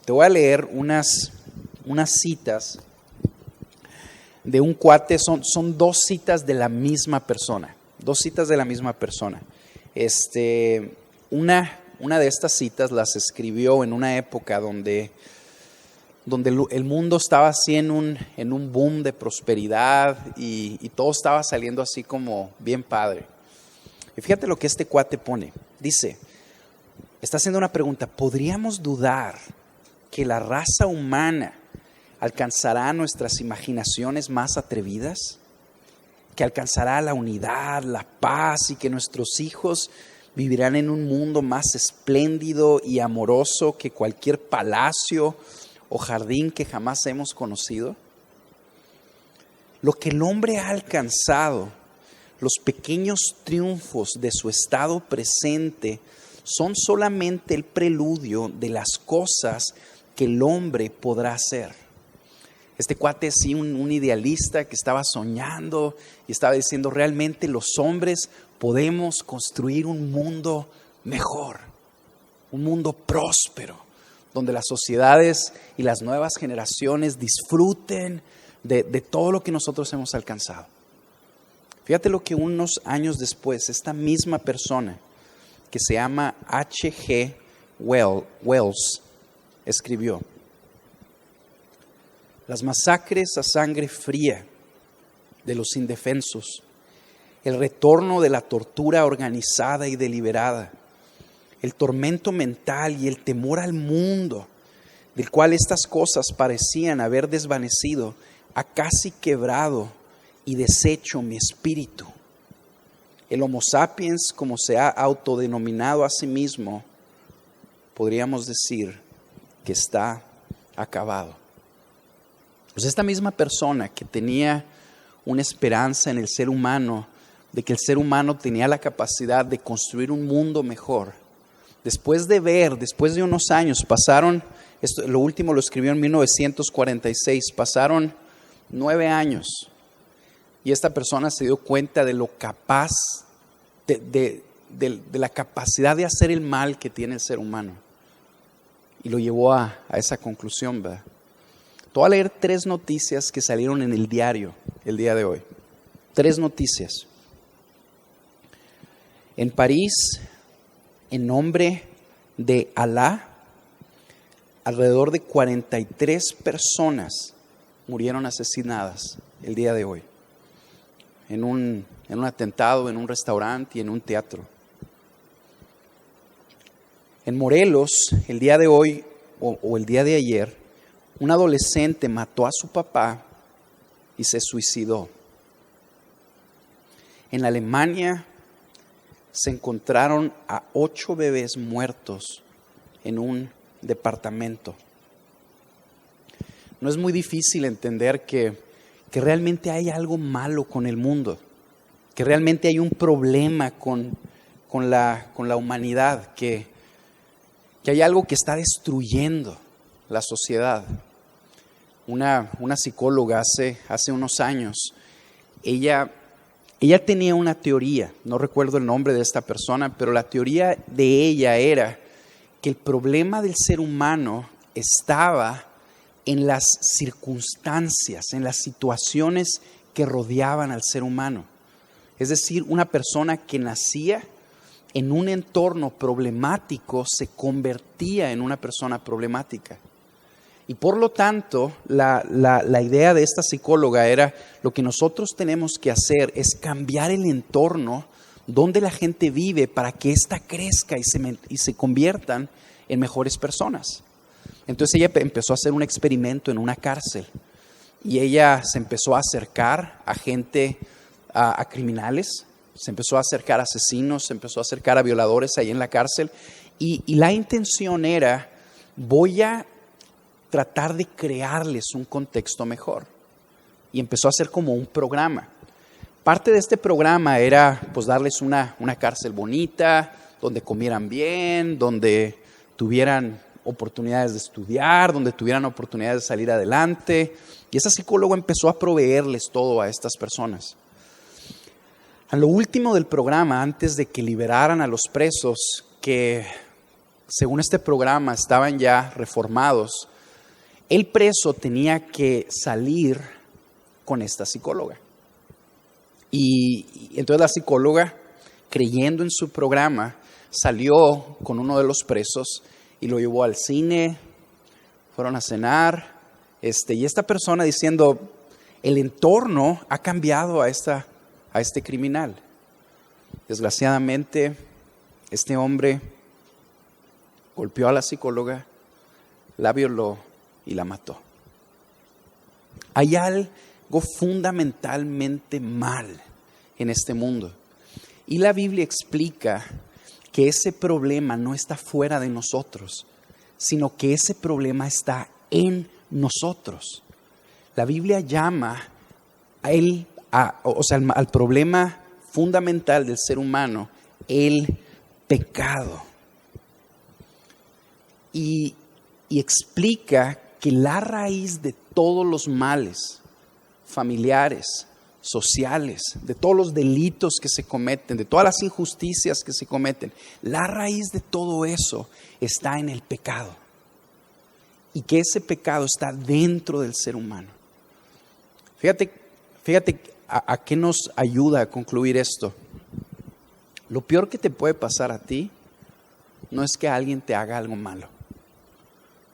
Te voy a leer unas citas de un cuate, son dos citas de la misma persona. Dos citas de la misma persona. Una de estas citas las escribió en una época donde el mundo estaba así en un boom de prosperidad y todo estaba saliendo así como bien padre. Y fíjate lo que este cuate pone. Dice, está haciendo una pregunta: ¿podríamos dudar que la raza humana alcanzará nuestras imaginaciones más atrevidas? ¿Que alcanzará la unidad, la paz y que nuestros hijos vivirán en un mundo más espléndido y amoroso que cualquier palacio o jardín que jamás hemos conocido? Lo que el hombre ha alcanzado, los pequeños triunfos de su estado presente, son solamente el preludio de las cosas que el hombre podrá hacer. Este cuate es un idealista que estaba soñando y estaba diciendo: realmente los hombres podemos construir un mundo mejor, un mundo próspero, donde las sociedades y las nuevas generaciones disfruten de todo lo que nosotros hemos alcanzado. Fíjate lo que unos años después esta misma persona, que se llama H.G. Wells, escribió: las masacres a sangre fría de los indefensos, el retorno de la tortura organizada y deliberada, el tormento mental y el temor al mundo, del cual estas cosas parecían haber desvanecido, ha casi quebrado y deshecho mi espíritu. El Homo sapiens, como se ha autodenominado a sí mismo, podríamos decir que está acabado. Pues esta misma persona que tenía una esperanza en el ser humano, de que el ser humano tenía la capacidad de construir un mundo mejor, después de unos años, lo último lo escribió en 1946, pasaron 9 años, y esta persona se dio cuenta de lo capaz, de la capacidad de hacer el mal que tiene el ser humano, y lo llevó a esa conclusión, ¿verdad? Te voy a leer 3 noticias que salieron en el diario el día de hoy. 3 noticias. En París, en nombre de Alá, alrededor de 43 personas murieron asesinadas el día de hoy. En un atentado, en un restaurante y en un teatro. En Morelos, el día de hoy o el día de ayer, un adolescente mató a su papá y se suicidó. En Alemania se encontraron a 8 bebés muertos en un departamento. No es muy difícil entender que realmente hay algo malo con el mundo, que realmente hay un problema con la humanidad, que hay algo que está destruyendo la sociedad. Una psicóloga hace unos años, ella tenía una teoría, no recuerdo el nombre de esta persona, pero la teoría de ella era que el problema del ser humano estaba en las circunstancias, en las situaciones que rodeaban al ser humano. Es decir, una persona que nacía en un entorno problemático se convertía en una persona problemática. Y por lo tanto, la idea de esta psicóloga era: lo que nosotros tenemos que hacer es cambiar el entorno donde la gente vive para que ésta crezca y se conviertan en mejores personas. Entonces ella empezó a hacer un experimento en una cárcel y ella se empezó a acercar a gente, a criminales, se empezó a acercar a asesinos, se empezó a acercar a violadores ahí en la cárcel y la intención era: voy a tratar de crearles un contexto mejor. Y empezó a hacer como un programa. Parte de este programa era pues darles una cárcel bonita, donde comieran bien, donde tuvieran oportunidades de estudiar, donde tuvieran oportunidades de salir adelante. Y esa psicóloga empezó a proveerles todo a estas personas. A lo último del programa, antes de que liberaran a los presos, que según este programa, estaban ya reformados, el preso tenía que salir con esta psicóloga. Y entonces la psicóloga, creyendo en su programa, salió con uno de los presos y lo llevó al cine, fueron a cenar, y esta persona diciendo, el entorno ha cambiado a este criminal. Desgraciadamente, este hombre golpeó a la psicóloga, la violó y la mató. Hay algo fundamentalmente mal en este mundo. Y la Biblia explica que ese problema no está fuera de nosotros, sino que ese problema está en nosotros. La Biblia llama al problema fundamental del ser humano el pecado. Y explica que la raíz de todos los males familiares, sociales, de todos los delitos que se cometen, de todas las injusticias que se cometen, la raíz de todo eso está en el pecado. Y que ese pecado está dentro del ser humano. Fíjate a qué nos ayuda a concluir esto. Lo peor que te puede pasar a ti no es que alguien te haga algo malo.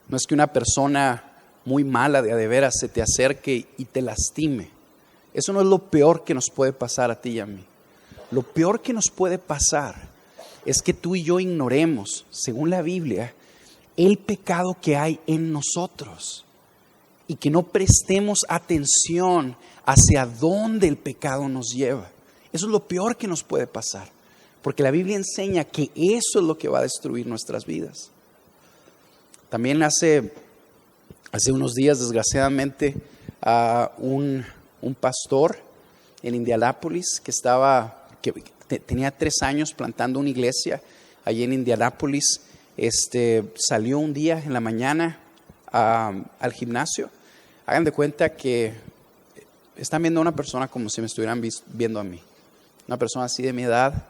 No es que una persona muy mala de veras se te acerque y te lastime. Eso no es lo peor que nos puede pasar a ti y a mí. Lo peor que nos puede pasar es que tú y yo ignoremos, según la Biblia, el pecado que hay en nosotros y que no prestemos atención hacia dónde el pecado nos lleva. Eso es lo peor que nos puede pasar, porque la Biblia enseña que eso es lo que va a destruir nuestras vidas. También hace unos días, desgraciadamente, un pastor en Indianápolis que tenía 3 años plantando una iglesia allí en Indianápolis, salió un día en la mañana al gimnasio. Hagan de cuenta que están viendo a una persona como si me estuvieran viendo a mí. Una persona así de mi edad,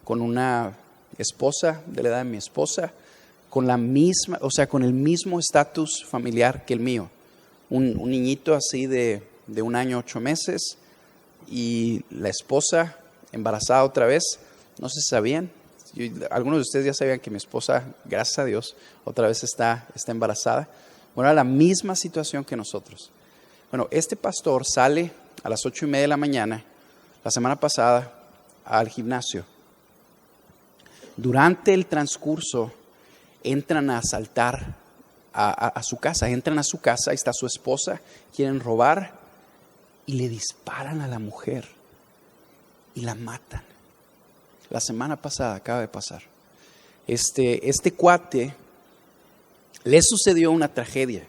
con una esposa de la edad de mi esposa, con el mismo estatus familiar que el mío. Un niñito así de 1 año 8 meses y la esposa embarazada otra vez. No sé si sabían. Algunos de ustedes ya sabían que mi esposa, gracias a Dios, otra vez está embarazada. Bueno, era la misma situación que nosotros. Bueno, este pastor sale a las 8:30 de la mañana, la semana pasada, al gimnasio. Durante el transcurso, entran a asaltar a su casa. Entran a su casa, ahí está su esposa, quieren robar y le disparan a la mujer y la matan. La semana pasada acaba de pasar. Este cuate le sucedió una tragedia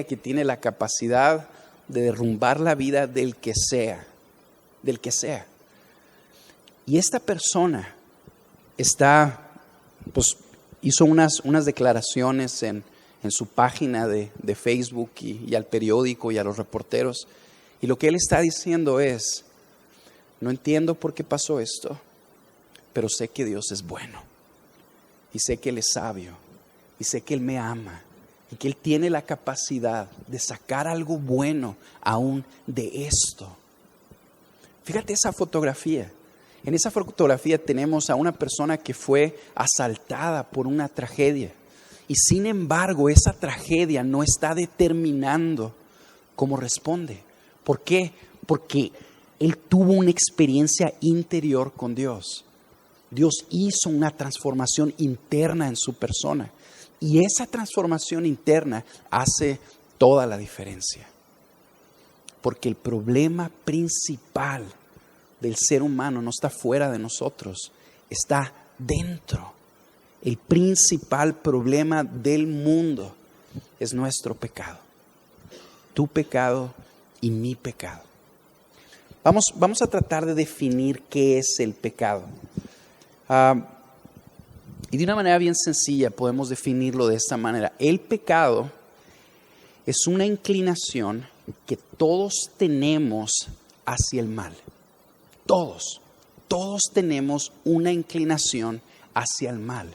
que tiene la capacidad de derrumbar la vida del que sea. Y esta persona hizo unas declaraciones en su página de Facebook y al periódico y a los reporteros. Y lo que él está diciendo es: no entiendo por qué pasó esto, pero sé que Dios es bueno. Y sé que Él es sabio. Y sé que Él me ama. Y que Él tiene la capacidad de sacar algo bueno aún de esto. Fíjate esa fotografía. En esa fotografía tenemos a una persona que fue asaltada por una tragedia. Y sin embargo, esa tragedia no está determinando cómo responde. ¿Por qué? Porque él tuvo una experiencia interior con Dios. Dios hizo una transformación interna en su persona. Y esa transformación interna hace toda la diferencia. Porque el problema principal del ser humano no está fuera de nosotros, está dentro. El principal problema del mundo es nuestro pecado. Tu pecado y mi pecado. Vamos a tratar de definir qué es el pecado. Y de una manera bien sencilla podemos definirlo de esta manera. El pecado es una inclinación que todos tenemos hacia el mal. Todos tenemos una inclinación hacia el mal.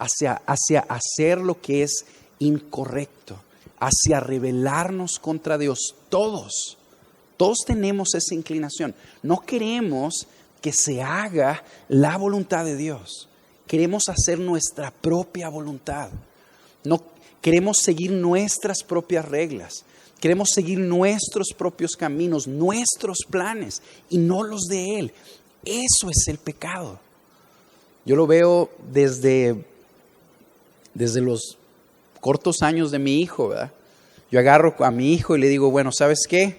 hacia hacer lo que es incorrecto, hacia rebelarnos contra Dios. Todos tenemos esa inclinación. No queremos que se haga la voluntad de Dios. Queremos hacer nuestra propia voluntad. No queremos seguir nuestras propias reglas. Queremos seguir nuestros propios caminos, nuestros planes y no los de Él. Eso es el pecado. Yo lo veo desde los cortos años de mi hijo, ¿verdad? Yo agarro a mi hijo y le digo, bueno, ¿sabes qué?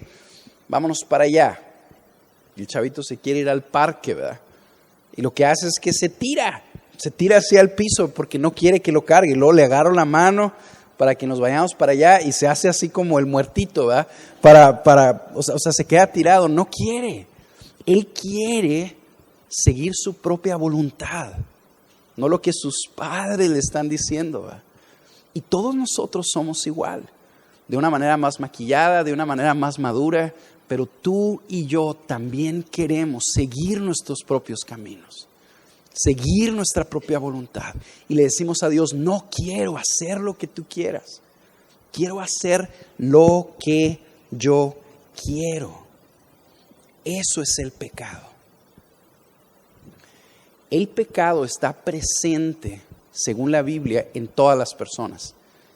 Vámonos para allá. Y el chavito se quiere ir al parque, ¿verdad? Y lo que hace es que se tira hacia el piso porque no quiere que lo cargue. Luego le agarro la mano para que nos vayamos para allá y se hace así como el muertito, ¿verdad? O sea, se queda tirado, no quiere. Él quiere seguir su propia voluntad, no lo que sus padres le están diciendo, ¿verdad? Y todos nosotros somos igual, de una manera más maquillada, de una manera más madura, pero tú y yo también queremos seguir nuestros propios caminos, seguir nuestra propia voluntad. Y le decimos a Dios, no quiero hacer lo que tú quieras, quiero hacer lo que yo quiero. Eso es el pecado. El pecado está presente, según la Biblia, en todas las personas,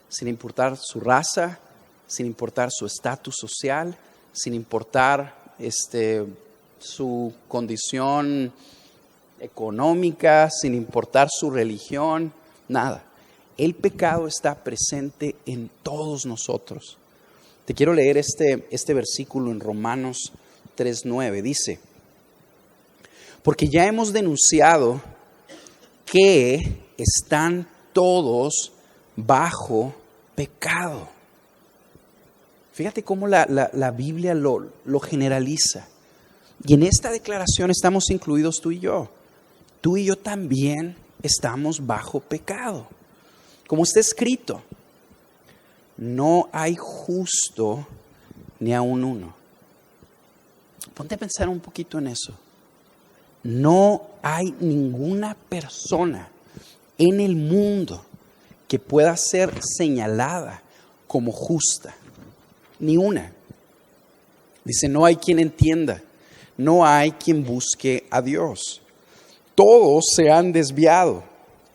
sin importar su raza, sin importar su estatus social, sin importar su condición económica, sin importar su religión, nada. El pecado está presente en todos nosotros. Te quiero leer este versículo en Romanos 3:9. Dice, porque ya hemos denunciado que están todos bajo pecado. Fíjate cómo la Biblia lo generaliza. Y en esta declaración estamos incluidos tú y yo. Tú y yo también estamos bajo pecado. Como está escrito, no hay justo ni aun uno. Ponte a pensar un poquito en eso. No hay ninguna persona en el mundo que pueda ser señalada como justa. Ni una. Dice, no hay quien entienda, no hay quien busque a Dios. Todos se han desviado,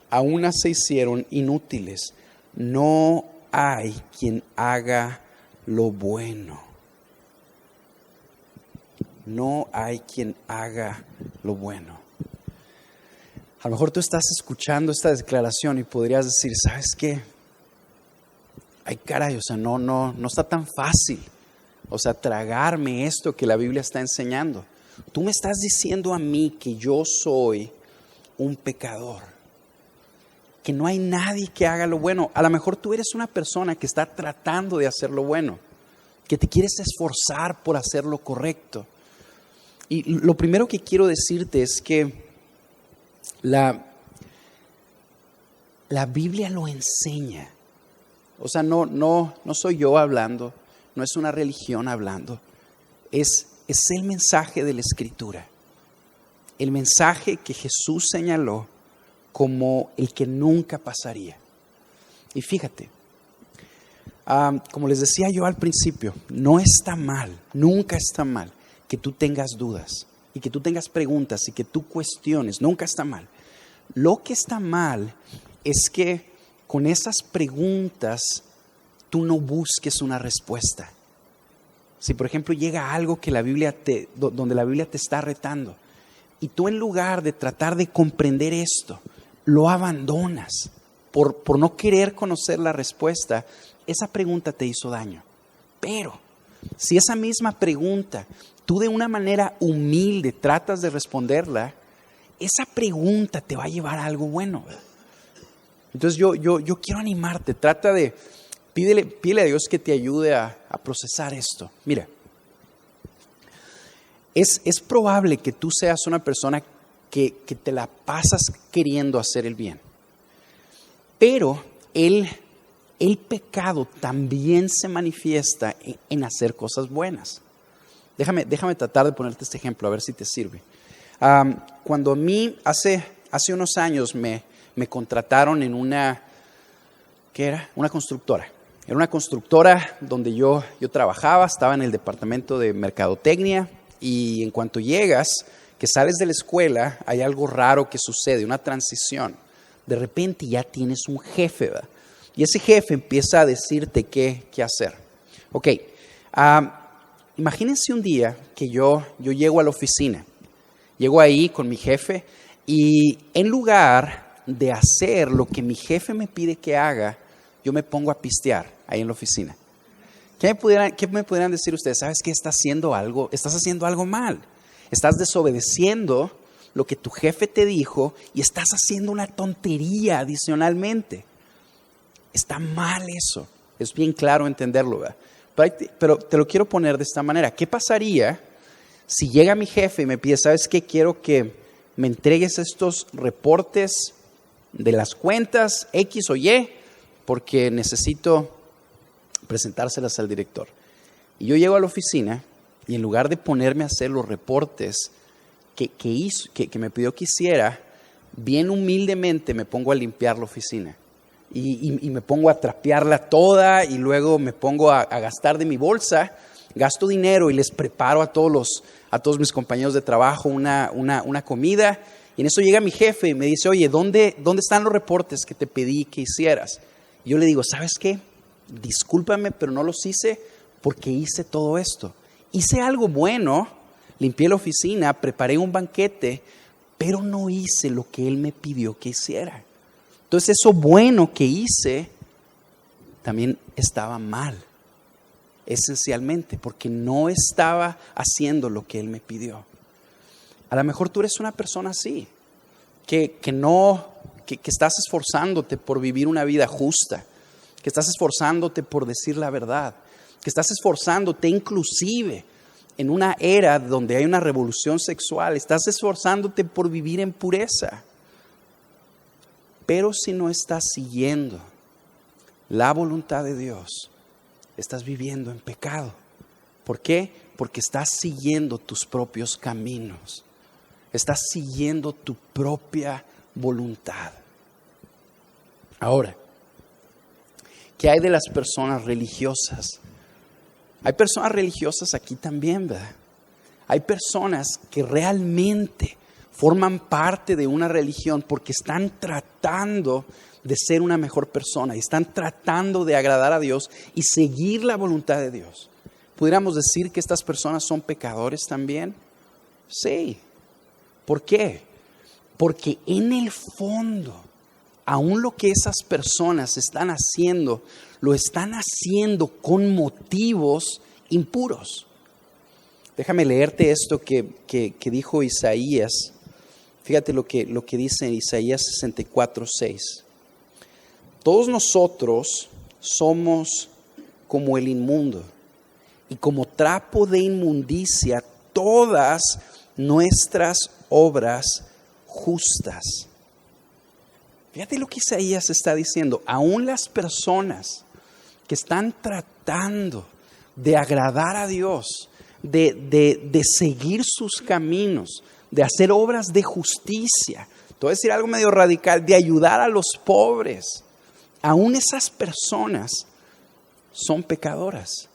a unas se hicieron inútiles. No hay quien haga lo bueno. No hay quien haga lo bueno. A lo mejor tú estás escuchando esta declaración y podrías decir, ¿sabes qué? Ay, caray, o sea, no está tan fácil. O sea, tragarme esto que la Biblia está enseñando. Tú me estás diciendo a mí que yo soy un pecador, que no hay nadie que haga lo bueno. A lo mejor tú eres una persona que está tratando de hacer lo bueno, que te quieres esforzar por hacer lo correcto. Y lo primero que quiero decirte es que la Biblia lo enseña. O sea, no soy yo hablando, no es una religión hablando, es el mensaje de la Escritura. El mensaje que Jesús señaló como el que nunca pasaría. Y fíjate, como les decía yo al principio, no está mal, nunca está mal que tú tengas dudas y que tú tengas preguntas y que tú cuestiones, nunca está mal. Lo que está mal es que con esas preguntas tú no busques una respuesta. Si por ejemplo llega algo que donde la Biblia te está retando y tú en lugar de tratar de comprender esto, lo abandonas por no querer conocer la respuesta, esa pregunta te hizo daño. Pero si esa misma pregunta tú de una manera humilde tratas de responderla, esa pregunta te va a llevar a algo bueno, ¿verdad? Entonces yo quiero animarte, pídele a Dios que te ayude a procesar esto. Mira, es probable que tú seas una persona que te la pasas queriendo hacer el bien, pero el pecado también se manifiesta en hacer cosas buenas. Déjame tratar de ponerte este ejemplo, a ver si te sirve. Cuando a mí hace unos años me me contrataron en ¿qué era? Una constructora. Era una constructora donde yo trabajaba, estaba en el departamento de mercadotecnia, y en cuanto llegas, que sales de la escuela, hay algo raro que sucede, una transición. De repente ya tienes un jefe, ¿verdad? Y ese jefe empieza a decirte qué hacer. Ok, imagínense un día que yo llego a la oficina, llego ahí con mi jefe y en lugar de hacer lo que mi jefe me pide que haga, yo me pongo a pistear ahí en la oficina. ¿Qué me pudieran decir ustedes? ¿Sabes qué? Estás haciendo algo mal. Estás desobedeciendo lo que tu jefe te dijo y estás haciendo una tontería adicionalmente. Está mal eso. Es bien claro entenderlo, ¿verdad? Pero te lo quiero poner de esta manera. ¿Qué pasaría si llega mi jefe y me pide, ¿sabes qué? Quiero que me entregues estos reportes de las cuentas X o Y porque necesito presentárselas al director. Y yo llego a la oficina y en lugar de ponerme a hacer los reportes que me pidió que hiciera, bien humildemente me pongo a limpiar la oficina. Y me pongo a trapearla toda y luego me pongo a gastar de mi bolsa, gasto dinero y les preparo a todos mis compañeros de trabajo una comida. Y en eso llega mi jefe y me dice, oye, ¿dónde están los reportes que te pedí que hicieras? Y yo le digo, ¿sabes qué? Discúlpame, pero no los hice porque hice todo esto. Hice algo bueno, limpié la oficina, preparé un banquete, pero no hice lo que él me pidió que hiciera. Entonces eso bueno que hice también estaba mal, esencialmente, porque no estaba haciendo lo que él me pidió. A lo mejor tú eres una persona así, que estás esforzándote por vivir una vida justa, que estás esforzándote por decir la verdad, que estás esforzándote inclusive en una era donde hay una revolución sexual, estás esforzándote por vivir en pureza. Pero si no estás siguiendo la voluntad de Dios, estás viviendo en pecado. ¿Por qué? Porque estás siguiendo tus propios caminos. Estás siguiendo tu propia voluntad. Ahora, ¿qué hay de las personas religiosas? Hay personas religiosas aquí también, ¿verdad? Hay personas que realmente forman parte de una religión porque están tratando de ser una mejor persona y están tratando de agradar a Dios y seguir la voluntad de Dios. ¿Pudiéramos decir que estas personas son pecadores también? Sí. ¿Por qué? Porque en el fondo, aún lo que esas personas están haciendo, lo están haciendo con motivos impuros. Déjame leerte esto que dijo Isaías. Fíjate lo que dice en Isaías 64:6. Todos nosotros somos como el inmundo y como trapo de inmundicia todas nuestras obras justas. Fíjate lo que Isaías está diciendo. Aún las personas que están tratando de agradar a Dios, de seguir sus caminos, de hacer obras de justicia, te voy a decir algo medio radical, de ayudar a los pobres, aún esas personas son pecadoras.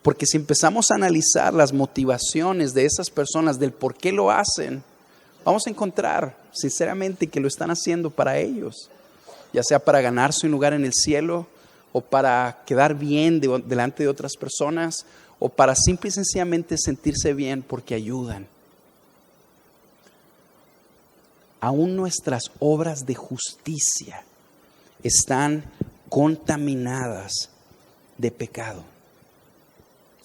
Porque si empezamos a analizar las motivaciones de esas personas, del por qué lo hacen, vamos a encontrar sinceramente que lo están haciendo para ellos, ya sea para ganarse un lugar en el cielo, o para quedar bien delante de otras personas, o para simple y sencillamente sentirse bien porque ayudan. Aún nuestras obras de justicia están contaminadas de pecado.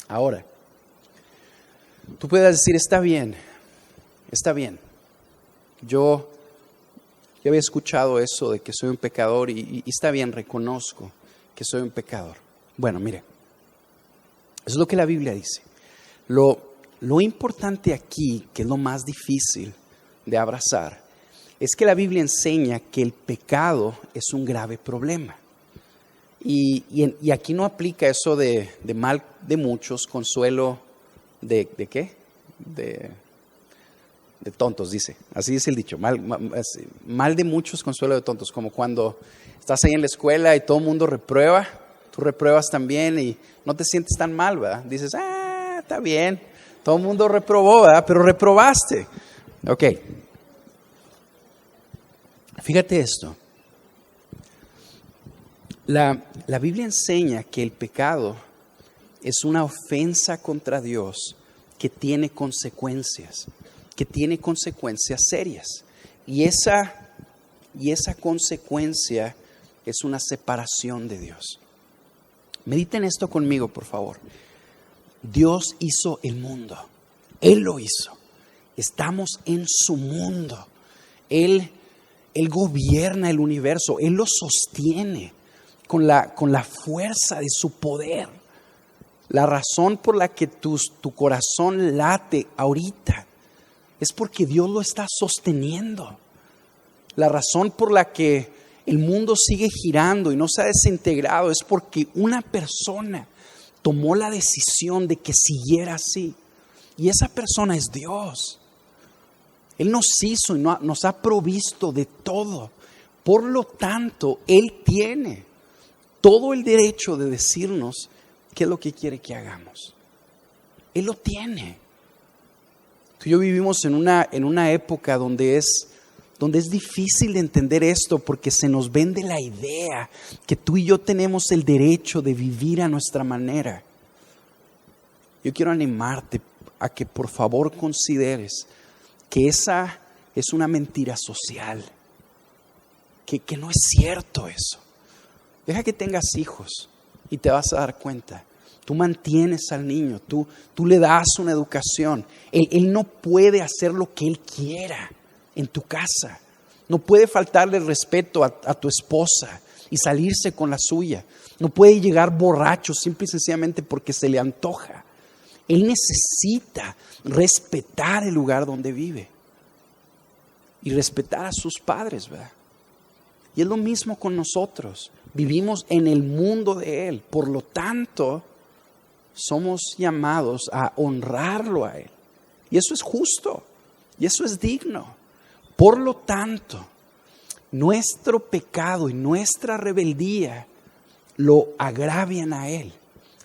Ahora, tú puedes decir, está bien. Yo había escuchado eso de que soy un pecador y está bien, reconozco que soy un pecador. Bueno, mire, eso es lo que la Biblia dice. Lo importante aquí, que es lo más difícil de abrazar, es que la Biblia enseña que el pecado es un grave problema. Y aquí no aplica eso de mal de muchos, consuelo ¿de qué? de tontos, dice. Así dice el dicho. Mal de muchos, consuelo de tontos. Como cuando estás ahí en la escuela y todo el mundo reprueba, tú repruebas también y no te sientes tan mal, ¿verdad? Dices, está bien, todo el mundo reprobó, ¿verdad? Pero reprobaste. Ok. Fíjate esto. La Biblia enseña que el pecado es una ofensa contra Dios que tiene consecuencias serias. Y esa consecuencia es una separación de Dios. Mediten esto conmigo, por favor. Dios hizo el mundo. Él lo hizo. Estamos en su mundo. Él gobierna el universo. Él lo sostiene con la fuerza de su poder. La razón por la que tu corazón late ahorita es porque Dios lo está sosteniendo. La razón por la que el mundo sigue girando y no se ha desintegrado es porque una persona tomó la decisión de que siguiera así. Y esa persona es Dios. Él nos hizo y nos ha provisto de todo. Por lo tanto, Él tiene todo el derecho de decirnos qué es lo que quiere que hagamos. Él lo tiene. Tú y yo vivimos en una época donde es difícil de entender esto porque se nos vende la idea que tú y yo tenemos el derecho de vivir a nuestra manera. Yo quiero animarte a que por favor consideres que esa es una mentira social, que no es cierto eso. Deja que tengas hijos y te vas a dar cuenta. Tú mantienes al niño, tú le das una educación. Él no puede hacer lo que él quiera en tu casa. No puede faltarle respeto a tu esposa y salirse con la suya. No puede llegar borracho simple y sencillamente porque se le antoja. Él necesita respetar el lugar donde vive y respetar a sus padres, ¿verdad? Y es lo mismo con nosotros. Vivimos en el mundo de Él. Por lo tanto, somos llamados a honrarlo a Él. Y eso es justo. Y eso es digno. Por lo tanto, nuestro pecado y nuestra rebeldía lo agravian a Él.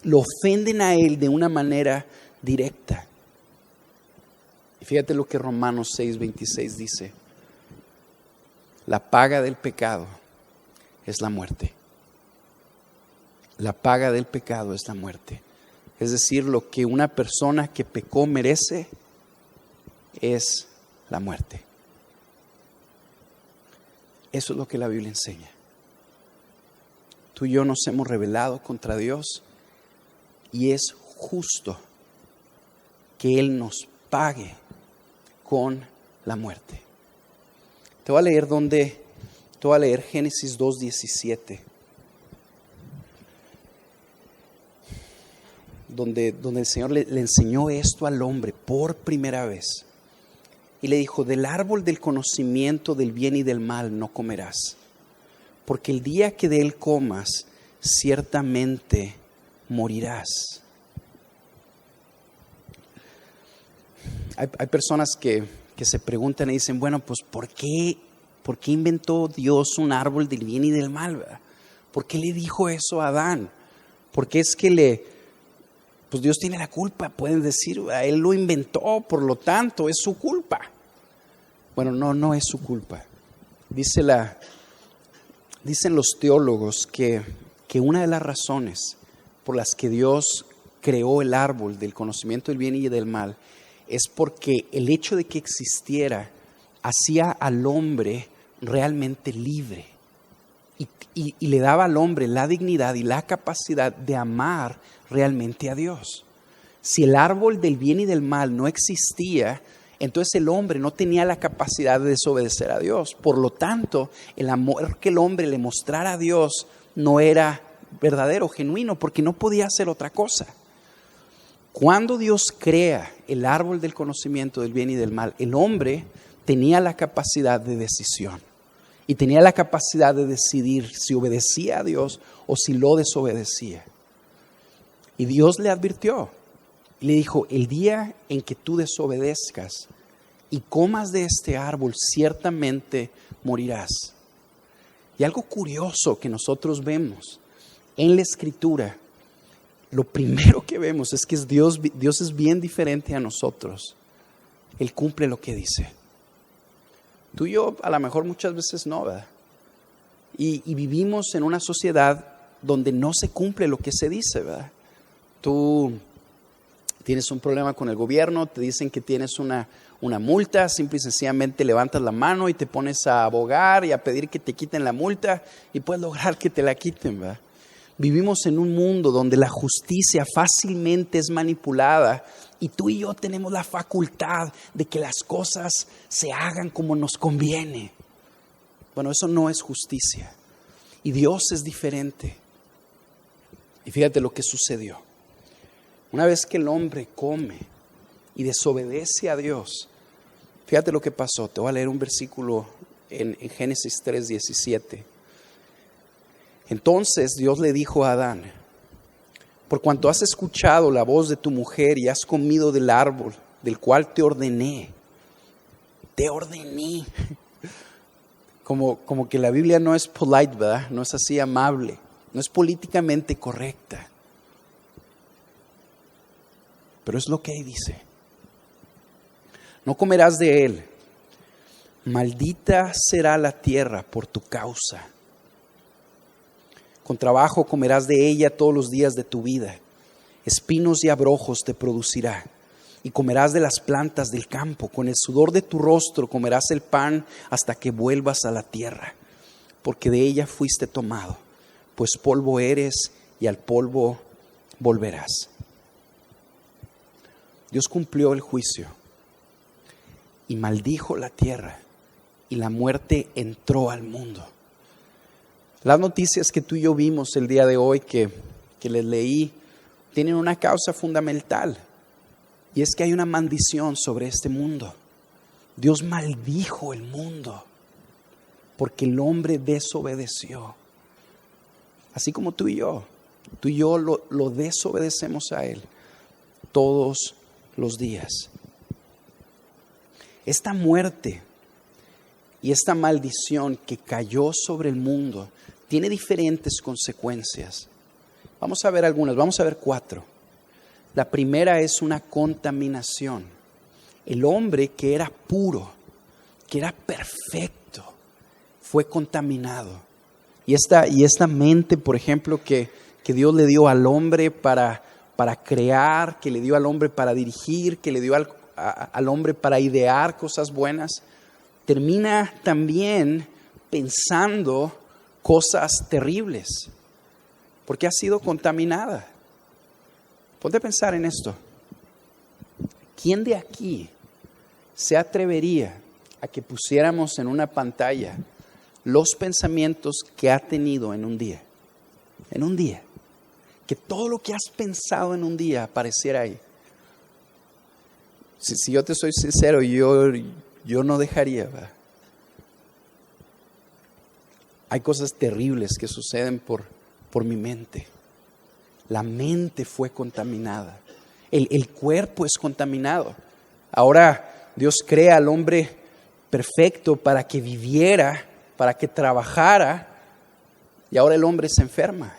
Lo ofenden a Él de una manera directa. Y fíjate lo que Romanos 6:26 dice. La paga del pecado es la muerte. La paga del pecado es la muerte. Es decir, lo que una persona que pecó merece es la muerte. Eso es lo que la Biblia enseña. Tú y yo nos hemos rebelado contra Dios y es justo que Él nos pague con la muerte. Te voy a leer Génesis 2:17. Donde el Señor le enseñó esto al hombre por primera vez. Y le dijo, del árbol del conocimiento del bien y del mal no comerás, porque el día que de él comas, ciertamente morirás. Hay personas que se preguntan y dicen, bueno, pues ¿por qué inventó Dios un árbol del bien y del mal? ¿Verdad? ¿Por qué le dijo eso a Adán? Porque es que pues Dios tiene la culpa, pueden decir, Él lo inventó, por lo tanto es su culpa. Bueno, no es su culpa. Dicen los teólogos que una de las razones por las que Dios creó el árbol del conocimiento del bien y del mal es porque el hecho de que existiera hacía al hombre realmente libre y le daba al hombre la dignidad y la capacidad de amar realmente a Dios. Si el árbol del bien y del mal no existía, entonces el hombre no tenía la capacidad de desobedecer a Dios. Por lo tanto, el amor que el hombre le mostrara a Dios no era verdadero, genuino, porque no podía hacer otra cosa. Cuando Dios crea el árbol del conocimiento del bien y del mal, el hombre tenía la capacidad de decisión y tenía la capacidad de decidir si obedecía a Dios o si lo desobedecía. Y Dios le advirtió y le dijo, el día en que tú desobedezcas, y comas de este árbol, ciertamente morirás. Y algo curioso que nosotros vemos en la Escritura, lo primero que vemos es que Dios es bien diferente a nosotros. Él cumple lo que dice. Tú y yo a lo mejor muchas veces no, ¿verdad? Y vivimos en una sociedad donde no se cumple lo que se dice, ¿verdad? Tú tienes un problema con el gobierno, te dicen que tienes una multa, simple y sencillamente levantas la mano y te pones a abogar y a pedir que te quiten la multa y puedes lograr que te la quiten, ¿verdad? Vivimos en un mundo donde la justicia fácilmente es manipulada y tú y yo tenemos la facultad de que las cosas se hagan como nos conviene. Bueno, eso no es justicia. Y Dios es diferente. Y fíjate lo que sucedió. Una vez que el hombre come y desobedece a Dios, fíjate lo que pasó. Te voy a leer un versículo en Génesis 3:17. Entonces Dios le dijo a Adán: por cuanto has escuchado la voz de tu mujer y has comido del árbol del cual te ordené. Como que la Biblia no es polite, ¿verdad? No es así amable, no es políticamente correcta. Pero es lo que ahí dice. No comerás de él. Maldita será la tierra por tu causa. Con trabajo comerás de ella todos los días de tu vida. Espinos y abrojos te producirá. Y comerás de las plantas del campo. Con el sudor de tu rostro comerás el pan hasta que vuelvas a la tierra. Porque de ella fuiste tomado. Pues polvo eres y al polvo volverás. Dios cumplió el juicio. Y maldijo la tierra. Y la muerte entró al mundo. Las noticias que tú y yo vimos el día de hoy que les leí tienen una causa fundamental y es que hay una maldición sobre este mundo. Dios maldijo el mundo porque el hombre desobedeció. Así como tú y yo lo desobedecemos a Él todos los días. Esta muerte y esta maldición que cayó sobre el mundo tiene diferentes consecuencias. Vamos a ver algunas, vamos a ver 4. La primera es una contaminación. El hombre que era puro, que era perfecto, fue contaminado. Y esta mente, por ejemplo, que Dios le dio al hombre para crear, que le dio al hombre para dirigir, que le dio al hombre para idear cosas buenas, termina también pensando cosas terribles, porque ha sido contaminada. Ponte a pensar en esto. ¿Quién de aquí se atrevería a que pusiéramos en una pantalla los pensamientos que ha tenido en un día? En un día. Que todo lo que has pensado en un día apareciera ahí. Si yo te soy sincero, yo no dejaría, ¿verdad? Hay cosas terribles que suceden por mi mente. La mente fue contaminada. El cuerpo es contaminado. Ahora Dios crea al hombre perfecto para que viviera, para que trabajara. Y ahora el hombre se enferma.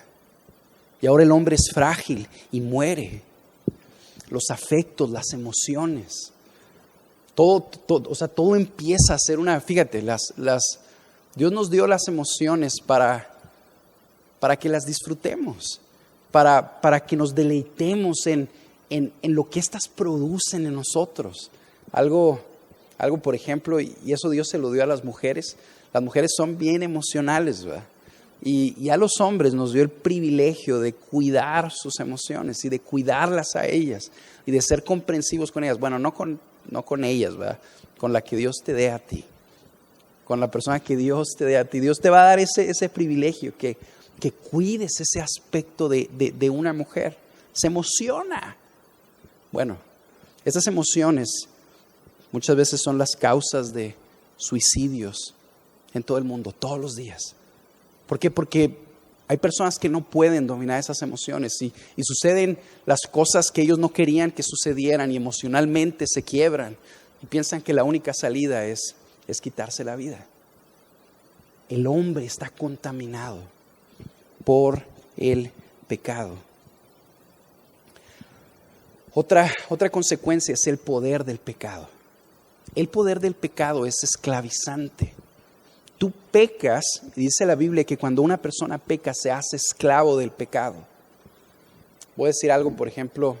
Y ahora el hombre es frágil y muere. Los afectos, las emociones. Todo empieza a ser fíjate, Dios nos dio las emociones para que las disfrutemos, para que nos deleitemos en lo que éstas producen en nosotros. Algo, por ejemplo, y eso Dios se lo dio a las mujeres. Las mujeres son bien emocionales, ¿verdad? Y a los hombres nos dio el privilegio de cuidar sus emociones y de cuidarlas a ellas y de ser comprensivos con ellas. Bueno, no con ellas, ¿verdad? Con la que Dios te dé a ti. Con la persona que Dios te dé a ti. Dios te va a dar ese privilegio, que cuides ese aspecto de una mujer. Se emociona. Bueno, esas emociones muchas veces son las causas de suicidios en todo el mundo, todos los días. ¿Por qué? Porque hay personas que no pueden dominar esas emociones y suceden las cosas que ellos no querían que sucedieran y emocionalmente se quiebran. y piensan que la única salida es quitarse la vida. El hombre está contaminado por el pecado. Otra consecuencia es el poder del pecado. El poder del pecado es esclavizante. Tú pecas, y dice la Biblia que cuando una persona peca se hace esclavo del pecado. Voy a decir algo, por ejemplo,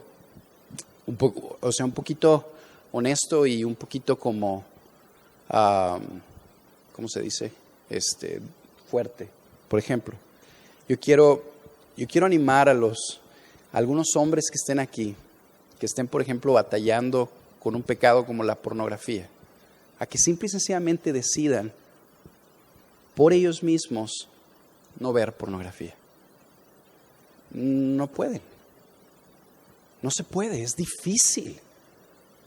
un poquito honesto y un poquito como, ¿cómo se dice? Fuerte. Por ejemplo, yo quiero animar a algunos hombres que estén aquí, que estén, por ejemplo, batallando con un pecado como la pornografía, a que simple y sencillamente decidan por ellos mismos no ver pornografía. No pueden. No se puede, es difícil,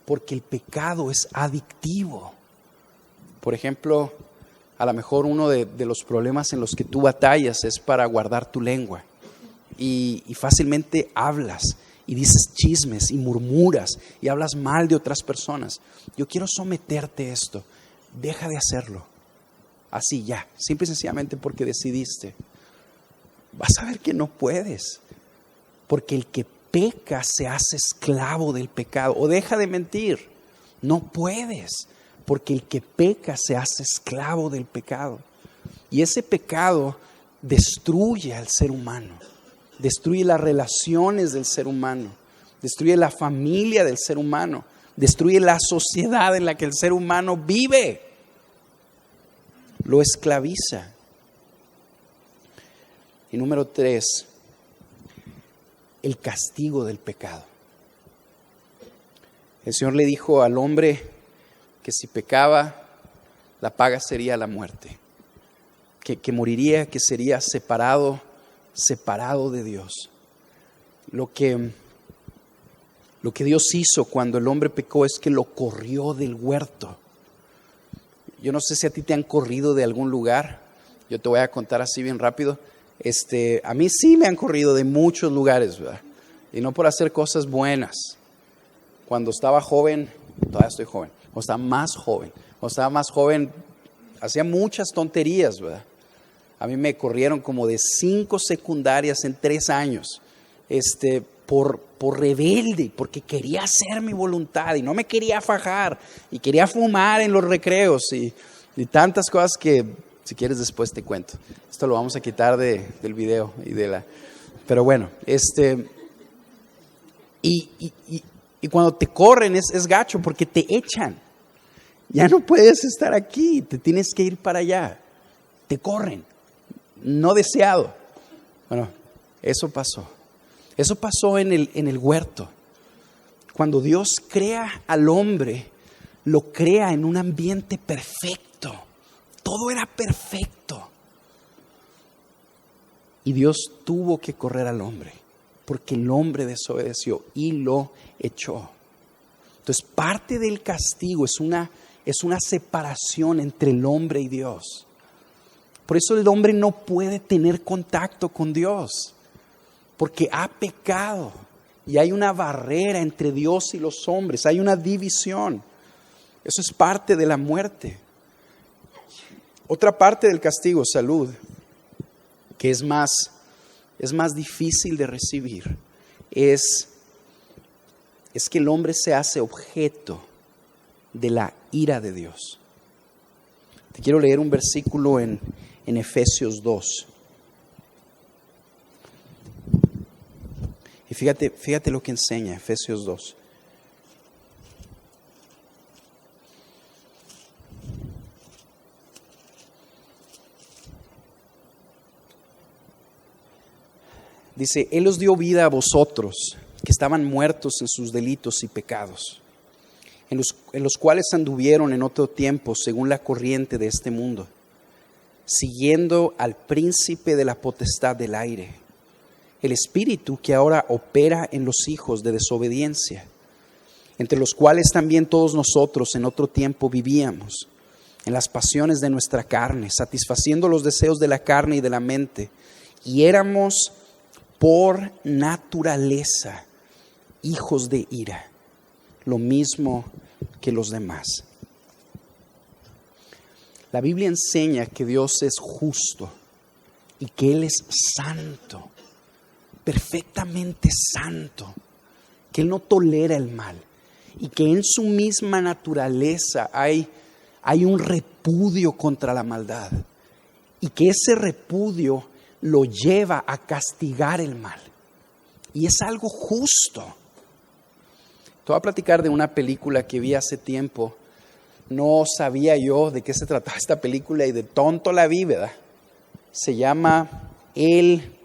porque el pecado es adictivo. Por ejemplo, a lo mejor uno de los problemas en los que tú batallas es para guardar tu lengua y fácilmente hablas y dices chismes y murmuras y hablas mal de otras personas. Yo quiero someterte a esto. Deja de hacerlo. Así ya, simple y sencillamente porque decidiste. Vas a ver que no puedes, porque el que peca se hace esclavo del pecado. O deja de mentir. No puedes, porque el que peca se hace esclavo del pecado. Y ese pecado destruye al ser humano. Destruye las relaciones del ser humano, destruye la familia del ser humano, destruye la sociedad en la que el ser humano vive, lo esclaviza. Y número 3, el castigo del pecado. El Señor le dijo al hombre que si pecaba, la paga sería la muerte, que moriría, que sería separado de Dios. Lo que Dios hizo cuando el hombre pecó es que lo corrió del huerto. Yo no sé si a ti te han corrido de algún lugar. Yo te voy a contar así bien rápido. A mí sí me han corrido de muchos lugares, ¿verdad? Y no por hacer cosas buenas. Cuando estaba joven, todavía estoy joven, cuando estaba más joven, hacía muchas tonterías, ¿verdad? A mí me corrieron como de 5 secundarias en 3 años, por rebelde, porque quería hacer mi voluntad y no me quería fajar y quería fumar en los recreos y tantas cosas que, si quieres, después te cuento. Esto lo vamos a quitar del video pero bueno, y cuando te corren es gacho porque te echan. Ya no puedes estar aquí, te tienes que ir para allá. Te corren. No deseado. Bueno, eso pasó. Eso pasó en el huerto. Cuando Dios crea al hombre, lo crea en un ambiente perfecto. Todo era perfecto. Y Dios tuvo que correr al hombre, porque el hombre desobedeció y lo echó. Entonces, parte del castigo es una separación entre el hombre y Dios. Por eso el hombre no puede tener contacto con Dios, porque ha pecado y hay una barrera entre Dios y los hombres, hay una división. Eso es parte de la muerte. Otra parte del castigo, salud, que es más difícil de recibir, es que el hombre se hace objeto de la ira de Dios. Te quiero leer un versículo en Efesios 2. Y fíjate lo que enseña Efesios 2. Dice, Él os dio vida a vosotros, que estaban muertos en sus delitos y pecados, en los cuales anduvieron en otro tiempo según la corriente de este mundo, siguiendo al príncipe de la potestad del aire, el espíritu que ahora opera en los hijos de desobediencia, entre los cuales también todos nosotros en otro tiempo vivíamos, en las pasiones de nuestra carne, satisfaciendo los deseos de la carne y de la mente, y éramos por naturaleza hijos de ira, lo mismo que los demás. La Biblia enseña que Dios es justo y que Él es santo, perfectamente santo, que Él no tolera el mal y que en su misma naturaleza hay un repudio contra la maldad y que ese repudio lo lleva a castigar el mal. Y es algo justo. Te voy a platicar de una película que vi hace tiempo. No sabía yo de qué se trataba esta película y de tonto la vi, ¿verdad? Se llama El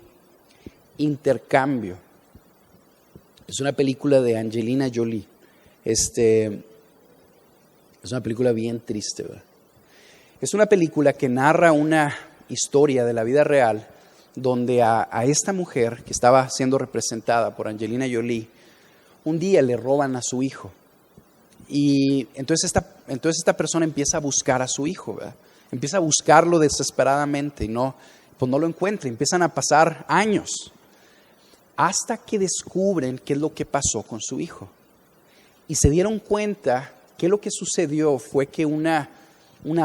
Intercambio. Es una película de Angelina Jolie. Es una película bien triste, ¿verdad? Es una película que narra una historia de la vida real donde a esta mujer que estaba siendo representada por Angelina Jolie, un día le roban a su hijo. Y entonces esta persona empieza a buscar a su hijo, ¿verdad? Empieza a buscarlo desesperadamente y pues no lo encuentra. Empiezan a pasar años hasta que descubren qué es lo que pasó con su hijo. Y se dieron cuenta que lo que sucedió fue que una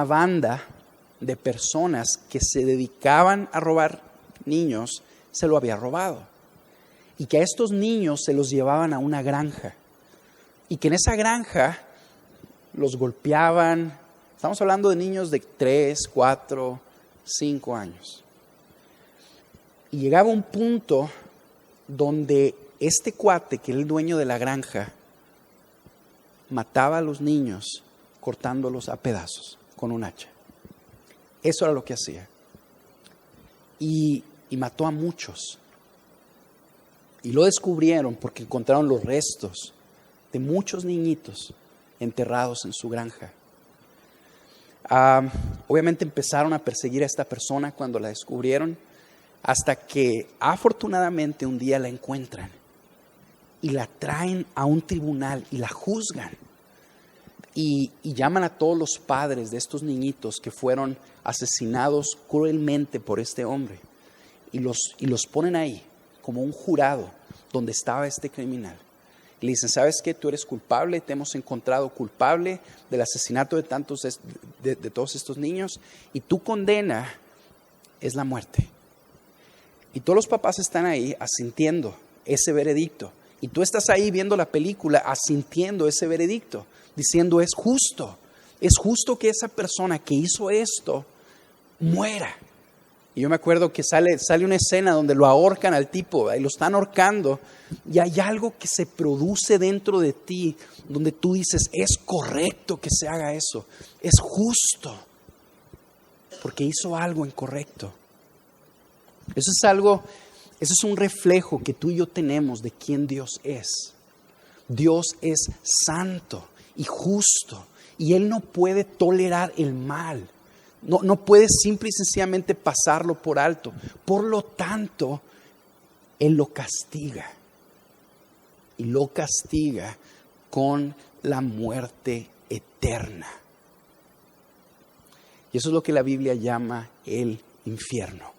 banda de personas que se dedicaban a robar niños se lo había robado. Y que a estos niños se los llevaban a una granja. Y que en esa granja los golpeaban. Estamos hablando de niños de 3, 4, 5 años. Y llegaba un punto donde este cuate, que era el dueño de la granja, mataba a los niños cortándolos a pedazos con un hacha. Eso era lo que hacía. Y mató a muchos. Y lo descubrieron porque encontraron los restos de muchos niñitos enterrados en su granja. Obviamente empezaron a perseguir a esta persona cuando la descubrieron, hasta que afortunadamente un día la encuentran y la traen a un tribunal y la juzgan. Y llaman a todos los padres de estos niñitos que fueron asesinados cruelmente por este hombre y los ponen ahí como un jurado donde estaba este criminal. Y le dicen, ¿sabes qué? Tú eres culpable, te hemos encontrado culpable del asesinato de todos estos niños y tu condena es la muerte. Y todos los papás están ahí asintiendo ese veredicto. Y tú estás ahí viendo la película asintiendo ese veredicto, diciendo es justo que esa persona que hizo esto muera. Y yo me acuerdo que sale una escena donde lo ahorcan al tipo y lo están ahorcando y hay algo que se produce dentro de ti donde tú dices es correcto que se haga eso, es justo porque hizo algo incorrecto. Eso es un reflejo que tú y yo tenemos de quién Dios es. Dios es santo y justo y Él no puede tolerar el mal. No puede simple y sencillamente pasarlo por alto. Por lo tanto, Él lo castiga. Y lo castiga con la muerte eterna. Y eso es lo que la Biblia llama el infierno.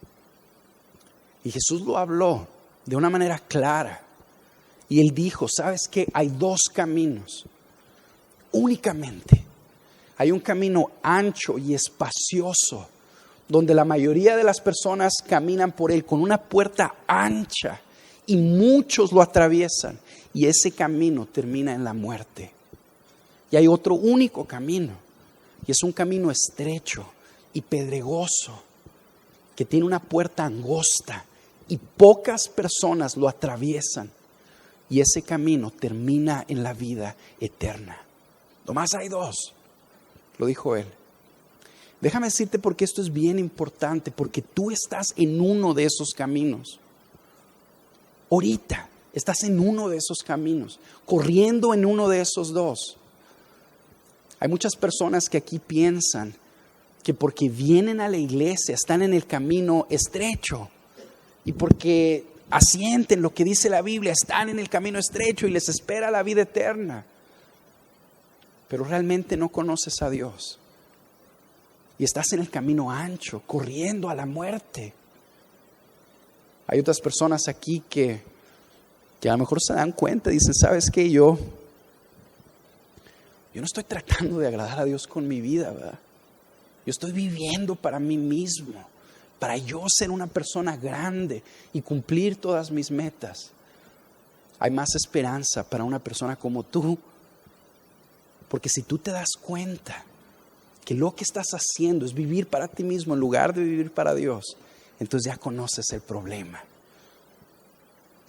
Y Jesús lo habló de una manera clara. Y Él dijo, ¿sabes qué? Hay dos caminos. Únicamente. Hay un camino ancho y espacioso, donde la mayoría de las personas caminan por él con una puerta ancha y muchos lo atraviesan y ese camino termina en la muerte. Y hay otro único camino y es un camino estrecho y pedregoso que tiene una puerta angosta y pocas personas lo atraviesan y ese camino termina en la vida eterna. Nomás hay dos. Lo dijo Él. Déjame decirte porque esto es bien importante, porque tú estás en uno de esos caminos. Ahorita estás en uno de esos caminos, corriendo en uno de esos dos. Hay muchas personas que aquí piensan que porque vienen a la iglesia están en el camino estrecho y porque asienten lo que dice la Biblia, están en el camino estrecho y les espera la vida eterna. Pero realmente no conoces a Dios y estás en el camino ancho, corriendo a la muerte. Hay otras personas aquí que a lo mejor se dan cuenta, dicen, ¿sabes qué? Yo yo no estoy tratando de agradar a Dios con mi vida, ¿verdad? Yo estoy viviendo para mí mismo, para yo ser una persona grande y cumplir todas mis metas. Hay más esperanza para una persona como tú, porque si tú te das cuenta que lo que estás haciendo es vivir para ti mismo en lugar de vivir para Dios, entonces ya conoces el problema.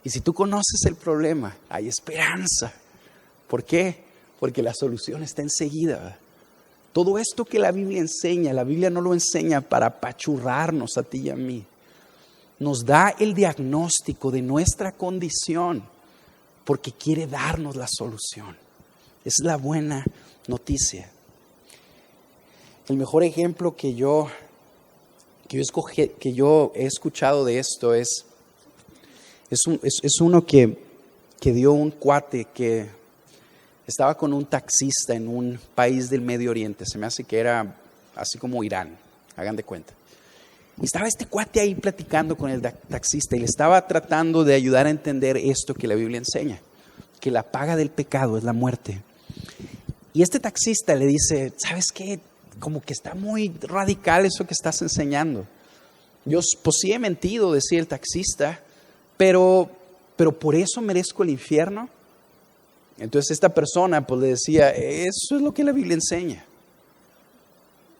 Y si tú conoces el problema, hay esperanza. ¿Por qué? Porque la solución está enseguida, ¿verdad? Todo esto que la Biblia enseña, la Biblia no lo enseña para apachurrarnos a ti y a mí. Nos da el diagnóstico de nuestra condición porque quiere darnos la solución. Es la buena noticia. El mejor ejemplo que yo he escuchado de esto es uno que dio un cuate que estaba con un taxista en un país del Medio Oriente. Se me hace que era así como Irán, hagan de cuenta. Y estaba este cuate ahí platicando con el taxista y le estaba tratando de ayudar a entender esto que la Biblia enseña, que la paga del pecado es la muerte. Y este taxista le dice, ¿sabes qué? Como que está muy radical eso que estás enseñando. Yo pues sí he mentido, decía el taxista, pero por eso merezco el infierno. Entonces esta persona pues le decía, eso es lo que la Biblia enseña.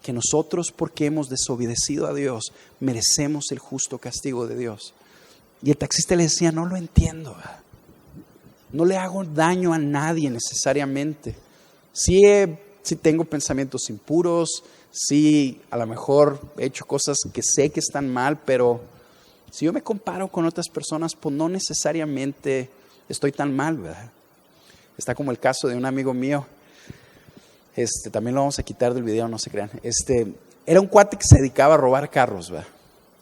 Que nosotros, porque hemos desobedecido a Dios, merecemos el justo castigo de Dios. Y el taxista le decía, no lo entiendo. No le hago daño a nadie necesariamente. Sí tengo pensamientos impuros, sí a lo mejor he hecho cosas que sé que están mal, pero si yo me comparo con otras personas, pues no necesariamente estoy tan mal, ¿verdad? Está como el caso de un amigo mío, también lo vamos a quitar del video, no se crean. Era un cuate que se dedicaba a robar carros, ¿verdad?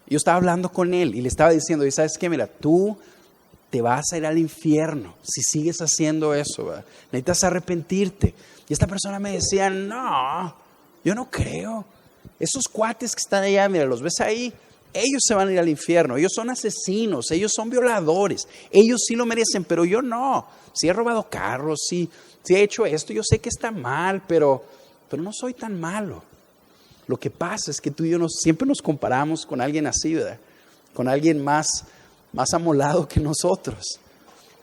Yo estaba hablando con él y le estaba diciendo, ¿sabes qué? Mira, tú te vas a ir al infierno si sigues haciendo eso, ¿verdad? Necesitas arrepentirte. Y esta persona me decía, no, yo no creo. Esos cuates que están allá, mira, los ves ahí, ellos se van a ir al infierno. Ellos son asesinos, ellos son violadores. Ellos sí lo merecen, pero yo no. Sí he robado carros, sí he hecho esto. Yo sé que está mal, pero no soy tan malo. Lo que pasa es que tú y yo siempre nos comparamos con alguien así, ¿verdad? Con alguien más amolado que nosotros.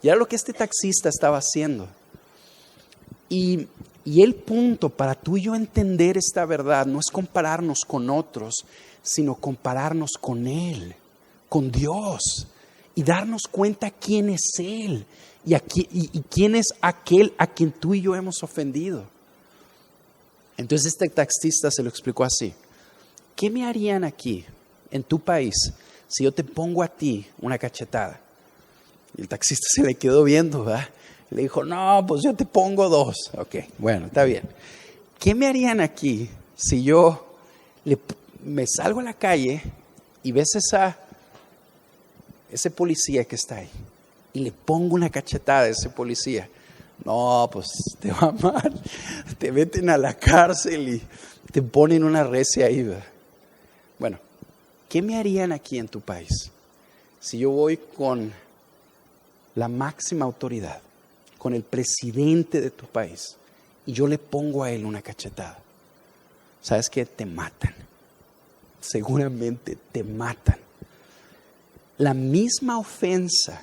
Y era lo que este taxista estaba haciendo. Y el punto para tú y yo entender esta verdad no es compararnos con otros, sino compararnos con Él, con Dios, y darnos cuenta quién es Él y quién es aquel a quien tú y yo hemos ofendido. Entonces este taxista se lo explicó así: ¿qué me harían aquí en tu país si yo te pongo a ti una cachetada? Y el taxista se le quedó viendo, ¿verdad? Le dijo, no, pues yo te pongo 2. Ok, bueno, está bien. ¿Qué me harían aquí si yo me salgo a la calle y ves ese policía que está ahí y le pongo una cachetada a ese policía? No, pues te va mal, te meten a la cárcel y te ponen una recia ahí, ¿verdad? Bueno, ¿qué me harían aquí en tu país si yo voy con la máxima autoridad, con el presidente de tu país, y yo le pongo a él una cachetada? ¿Sabes qué? Te matan. Seguramente te matan. La misma ofensa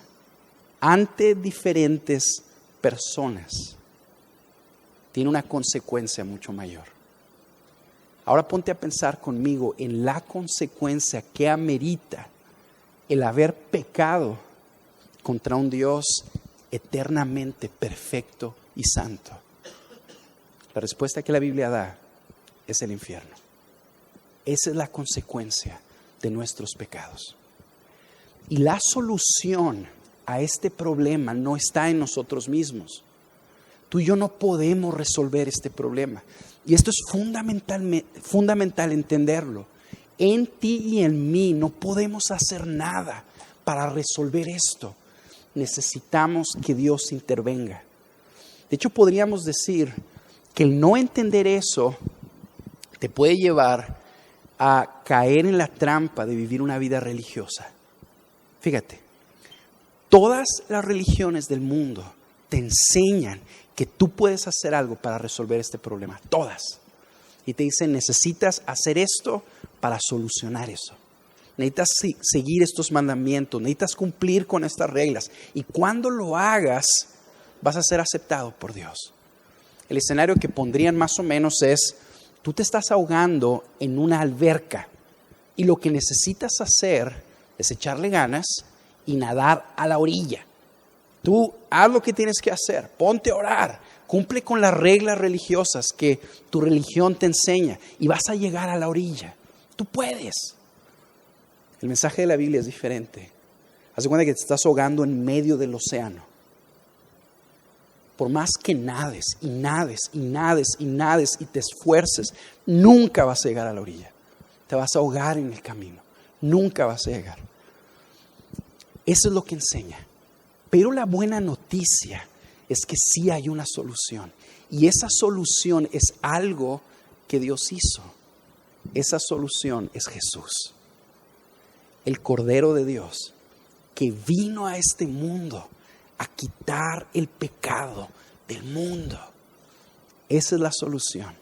ante diferentes personas tiene una consecuencia mucho mayor. Ahora ponte a pensar conmigo en la consecuencia que amerita el haber pecado contra un Dios eternamente perfecto y santo. La respuesta que la Biblia da es el infierno. Esa es la consecuencia de nuestros pecados. Y la solución a este problema no está en nosotros mismos. Tú y yo no podemos resolver este problema. Y esto es fundamental entenderlo. En ti y en mí no podemos hacer nada para resolver esto. Necesitamos que Dios intervenga. De hecho, podríamos decir que el no entender eso te puede llevar a caer en la trampa de vivir una vida religiosa. Fíjate, todas las religiones del mundo te enseñan que tú puedes hacer algo para resolver este problema. Todas. Y te dicen, necesitas hacer esto para solucionar eso. Necesitas seguir estos mandamientos, necesitas cumplir con estas reglas. Y cuando lo hagas, vas a ser aceptado por Dios. El escenario que pondrían más o menos es, tú te estás ahogando en una alberca y lo que necesitas hacer es echarle ganas y nadar a la orilla. Tú haz lo que tienes que hacer, ponte a orar, cumple con las reglas religiosas que tu religión te enseña y vas a llegar a la orilla. Tú puedes. El mensaje de la Biblia es diferente. Haz de cuenta que te estás ahogando en medio del océano. Por más que nades y nades y nades y nades y te esfuerces, nunca vas a llegar a la orilla. Te vas a ahogar en el camino. Nunca vas a llegar. Eso es lo que enseña. Pero la buena noticia es que sí hay una solución. Y esa solución es algo que Dios hizo. Esa solución es Jesús. El Cordero de Dios que vino a este mundo a quitar el pecado del mundo. Esa es la solución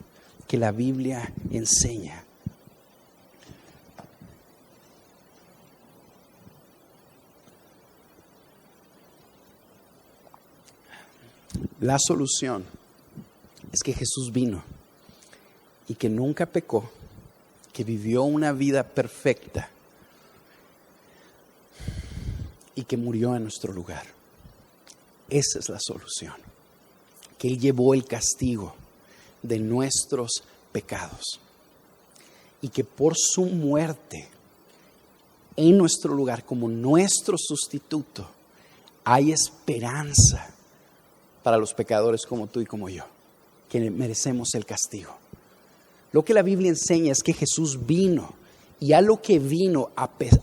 que la Biblia enseña. La solución es que Jesús vino y que nunca pecó, que vivió una vida perfecta y que murió en nuestro lugar. Esa es la solución, que Él llevó el castigo de nuestros pecados y que por su muerte en nuestro lugar como nuestro sustituto hay esperanza para los pecadores como tú y como yo, que merecemos el castigo. Lo que la Biblia enseña es que Jesús vino y a lo que vino,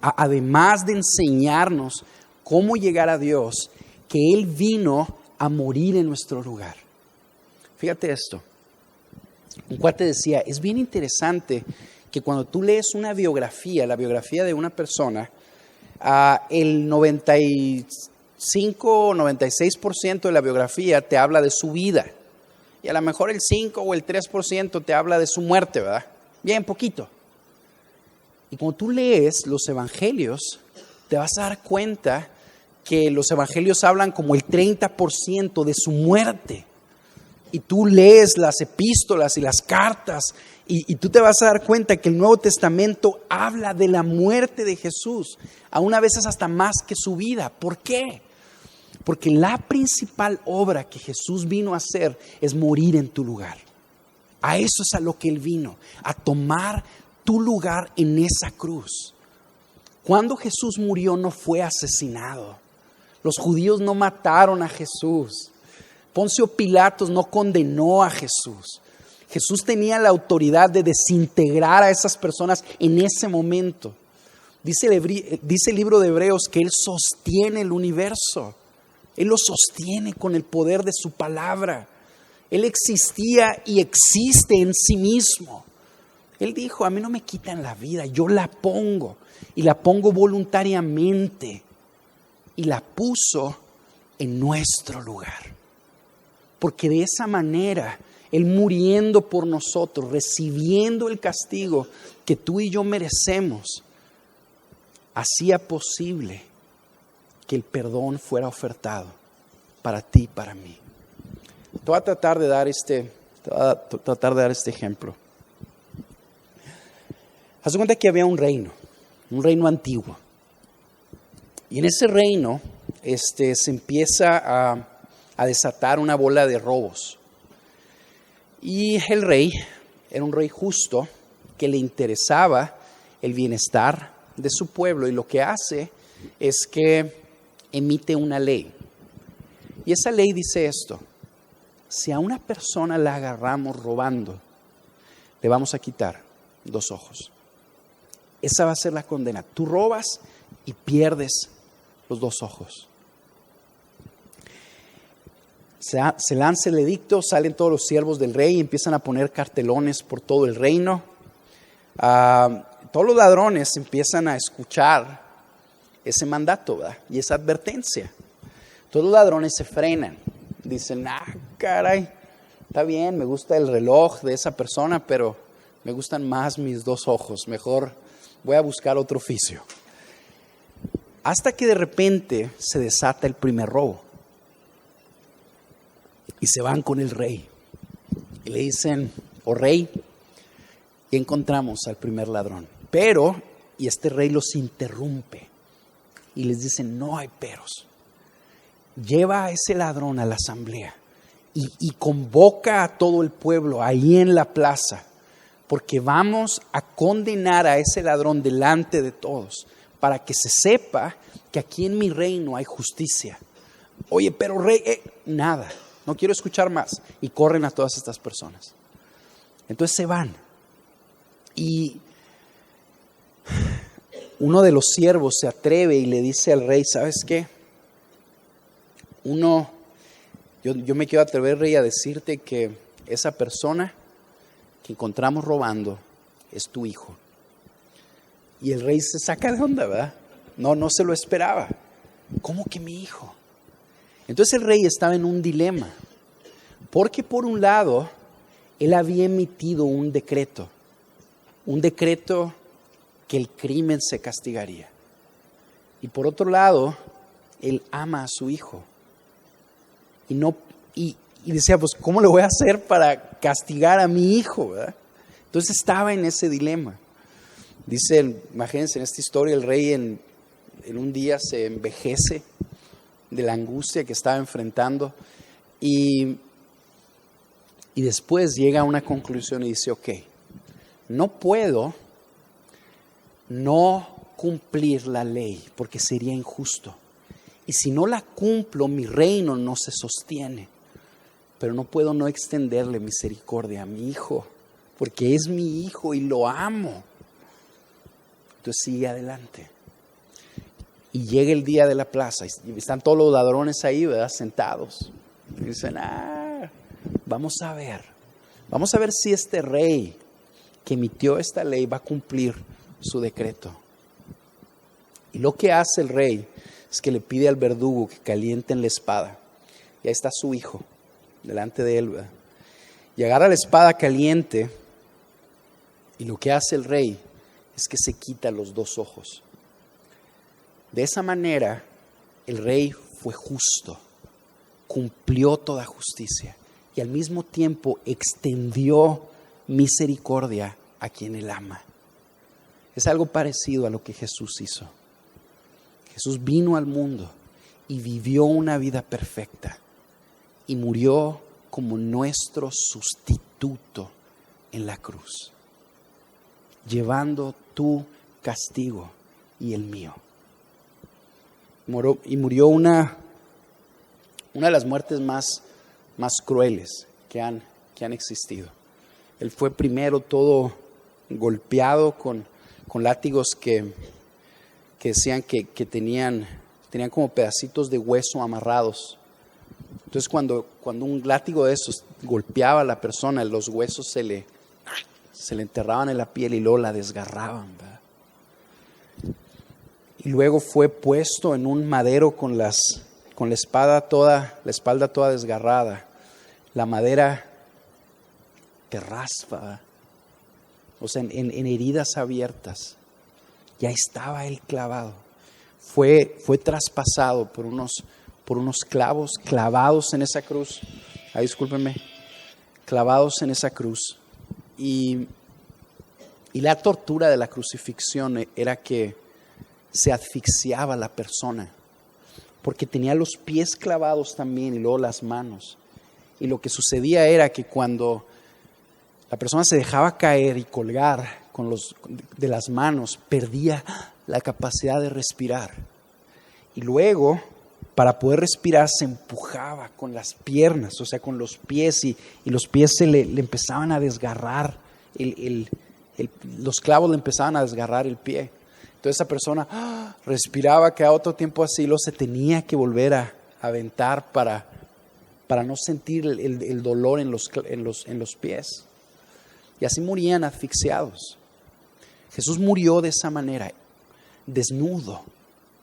además de enseñarnos cómo llegar a Dios, que Él vino a morir en nuestro lugar. Fíjate esto. Un cuate decía, es bien interesante que cuando tú lees una biografía, la biografía de una persona, el 95 o 96% de la biografía te habla de su vida. Y a lo mejor el 5 o el 3% te habla de su muerte, ¿verdad? Bien poquito. Y cuando tú lees los evangelios, te vas a dar cuenta que los evangelios hablan como el 30% de su muerte. Y tú lees las epístolas y las cartas y tú te vas a dar cuenta que el Nuevo Testamento habla de la muerte de Jesús, aún a veces hasta más que su vida. ¿Por qué? Porque la principal obra que Jesús vino a hacer es morir en tu lugar. A eso es a lo que Él vino, a tomar tu lugar en esa cruz. Cuando Jesús murió no fue asesinado. Los judíos no mataron a Jesús. Poncio Pilatos no condenó a Jesús. Jesús tenía la autoridad de desintegrar a esas personas en ese momento. Dice el libro de Hebreos que Él sostiene el universo. Él lo sostiene con el poder de su palabra. Él existía y existe en sí mismo. Él dijo, a mí no me quitan la vida, yo la pongo. Y la pongo voluntariamente. Y la puso en nuestro lugar. Porque de esa manera, Él muriendo por nosotros, recibiendo el castigo que tú y yo merecemos, hacía posible que el perdón fuera ofertado para ti y para mí. Te voy a tratar de dar este ejemplo. Haz de cuenta que había un reino antiguo. Y en ese reino se empieza a desatar una bola de robos. Y el rey era un rey justo que le interesaba el bienestar de su pueblo. Y lo que hace es que emite una ley. Y esa ley dice esto: si a una persona la agarramos robando, le vamos a quitar 2 ojos. Esa va a ser la condena. Tú robas y pierdes los 2 ojos. Se lanza el edicto, salen todos los siervos del rey y empiezan a poner cartelones por todo el reino. Todos los ladrones empiezan a escuchar ese mandato, ¿verdad? Y esa advertencia. Todos los ladrones se frenan dicen, caray, está bien, me gusta el reloj de esa persona, pero me gustan más mis 2 ojos, mejor voy a buscar otro oficio. Hasta que de repente se desata el primer robo. Y se van con el rey. Y le dicen, oh rey, y encontramos al primer ladrón. Pero, y este rey los interrumpe. Y les dice, no hay peros. Lleva a ese ladrón a la asamblea. Y convoca a todo el pueblo ahí en la plaza. Porque vamos a condenar a ese ladrón delante de todos. Para que se sepa que aquí en mi reino hay justicia. Oye, pero rey, nada. No quiero escuchar más. Y corren a todas estas personas. Entonces se van. Y uno de los siervos se atreve y le dice al rey, ¿sabes qué? Yo me quiero atrever, rey, a decirte que esa persona que encontramos robando es tu hijo. Y el rey se saca de onda, ¿verdad? No se lo esperaba. ¿Cómo que mi hijo? Entonces el rey estaba en un dilema, porque por un lado, él había emitido un decreto que el crimen se castigaría. Y por otro lado, él ama a su hijo. Y decía, pues, ¿cómo le voy a hacer para castigar a mi hijo? ¿Verdad? Entonces estaba en ese dilema. Dice, imagínense en esta historia, el rey en un día se envejece de la angustia que estaba enfrentando y después llega a una conclusión y dice, ok, no puedo no cumplir la ley porque sería injusto. Y si no la cumplo, mi reino no se sostiene. Pero no puedo no extenderle misericordia a mi hijo, porque es mi hijo y lo amo. Entonces sigue adelante. Y llega el día de la plaza y están todos los ladrones ahí, ¿verdad? Sentados. Y dicen, vamos a ver si este rey que emitió esta ley va a cumplir su decreto. Y lo que hace el rey es que le pide al verdugo que calienten la espada. Y ahí está su hijo, delante de él, ¿verdad? Y agarra la espada caliente y lo que hace el rey es que se quita los 2 ojos. De esa manera, el rey fue justo, cumplió toda justicia y al mismo tiempo extendió misericordia a quien él ama. Es algo parecido a lo que Jesús hizo. Jesús vino al mundo y vivió una vida perfecta y murió como nuestro sustituto en la cruz, llevando tu castigo y el mío. Murió una de las muertes más crueles que han existido. Él fue primero todo golpeado con látigos que decían que tenían como pedacitos de hueso amarrados. Entonces cuando un látigo de esos golpeaba a la persona, los huesos se le enterraban en la piel y luego la desgarraban, ¿verdad? Y luego fue puesto en un madero con la espalda toda desgarrada. La madera te raspa, ¿verdad? O sea, en heridas abiertas. Ya estaba él clavado. Fue traspasado por unos clavos clavados en esa cruz. Discúlpenme. Clavados en esa cruz. Y la tortura de la crucifixión era que se asfixiaba la persona, porque tenía los pies clavados también y luego las manos. Y lo que sucedía era que cuando la persona se dejaba caer y colgar de las manos, perdía la capacidad de respirar. Y luego, para poder respirar, se empujaba con las piernas, o sea, con los pies, y los pies se le empezaban a desgarrar, los clavos le empezaban a desgarrar el pie. Entonces esa persona respiraba, quedaba otro tiempo así, luego se tenía que volver a aventar para no sentir el dolor en los pies. Y así morían asfixiados. Jesús murió de esa manera, desnudo,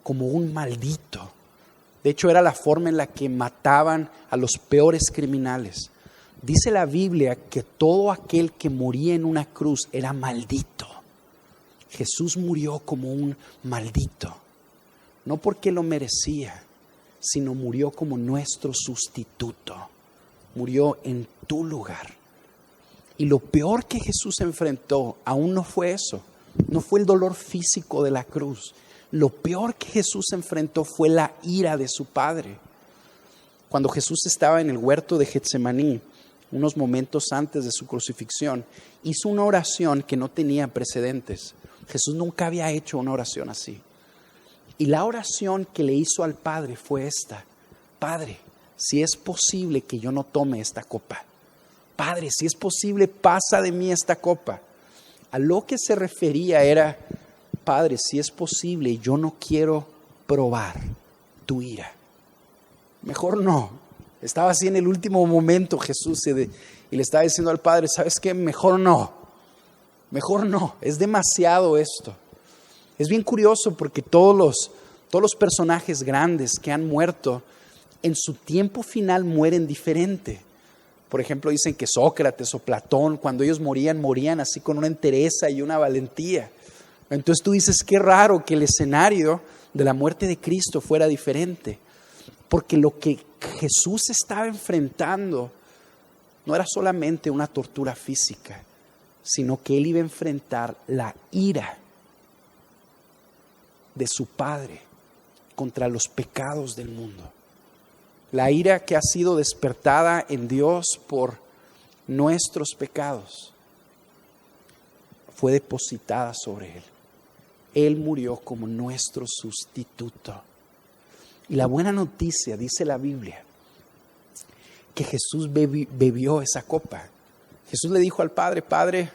como un maldito. De hecho, era la forma en la que mataban a los peores criminales. Dice la Biblia que todo aquel que moría en una cruz era maldito. Jesús murió como un maldito, no porque lo merecía, sino murió como nuestro sustituto. Murió en tu lugar. Y lo peor que Jesús enfrentó aún no fue eso, no fue el dolor físico de la cruz. Lo peor que Jesús enfrentó fue la ira de su Padre. Cuando Jesús estaba en el huerto de Getsemaní, unos momentos antes de su crucifixión, hizo una oración que no tenía precedentes. Jesús nunca había hecho una oración así. Y la oración que le hizo al Padre fue esta: Padre, si es posible que yo no tome esta copa. Padre, si es posible, pasa de mí esta copa. A lo que se refería era: Padre, si es posible, yo no quiero probar tu ira. Mejor no. Estaba así en el último momento Jesús y le estaba diciendo al Padre: ¿sabes qué? Mejor no. Mejor no. Es demasiado esto. Es bien curioso porque todos los personajes grandes que han muerto, en su tiempo final mueren diferente. Por ejemplo, dicen que Sócrates o Platón, cuando ellos morían así con una entereza y una valentía. Entonces tú dices, qué raro que el escenario de la muerte de Cristo fuera diferente. Porque lo que Jesús estaba enfrentando no era solamente una tortura física, sino que Él iba a enfrentar la ira de su Padre contra los pecados del mundo. La ira que ha sido despertada en Dios por nuestros pecados fue depositada sobre Él. Él murió como nuestro sustituto. Y la buena noticia, dice la Biblia, que Jesús bebió esa copa. Jesús le dijo al Padre: Padre,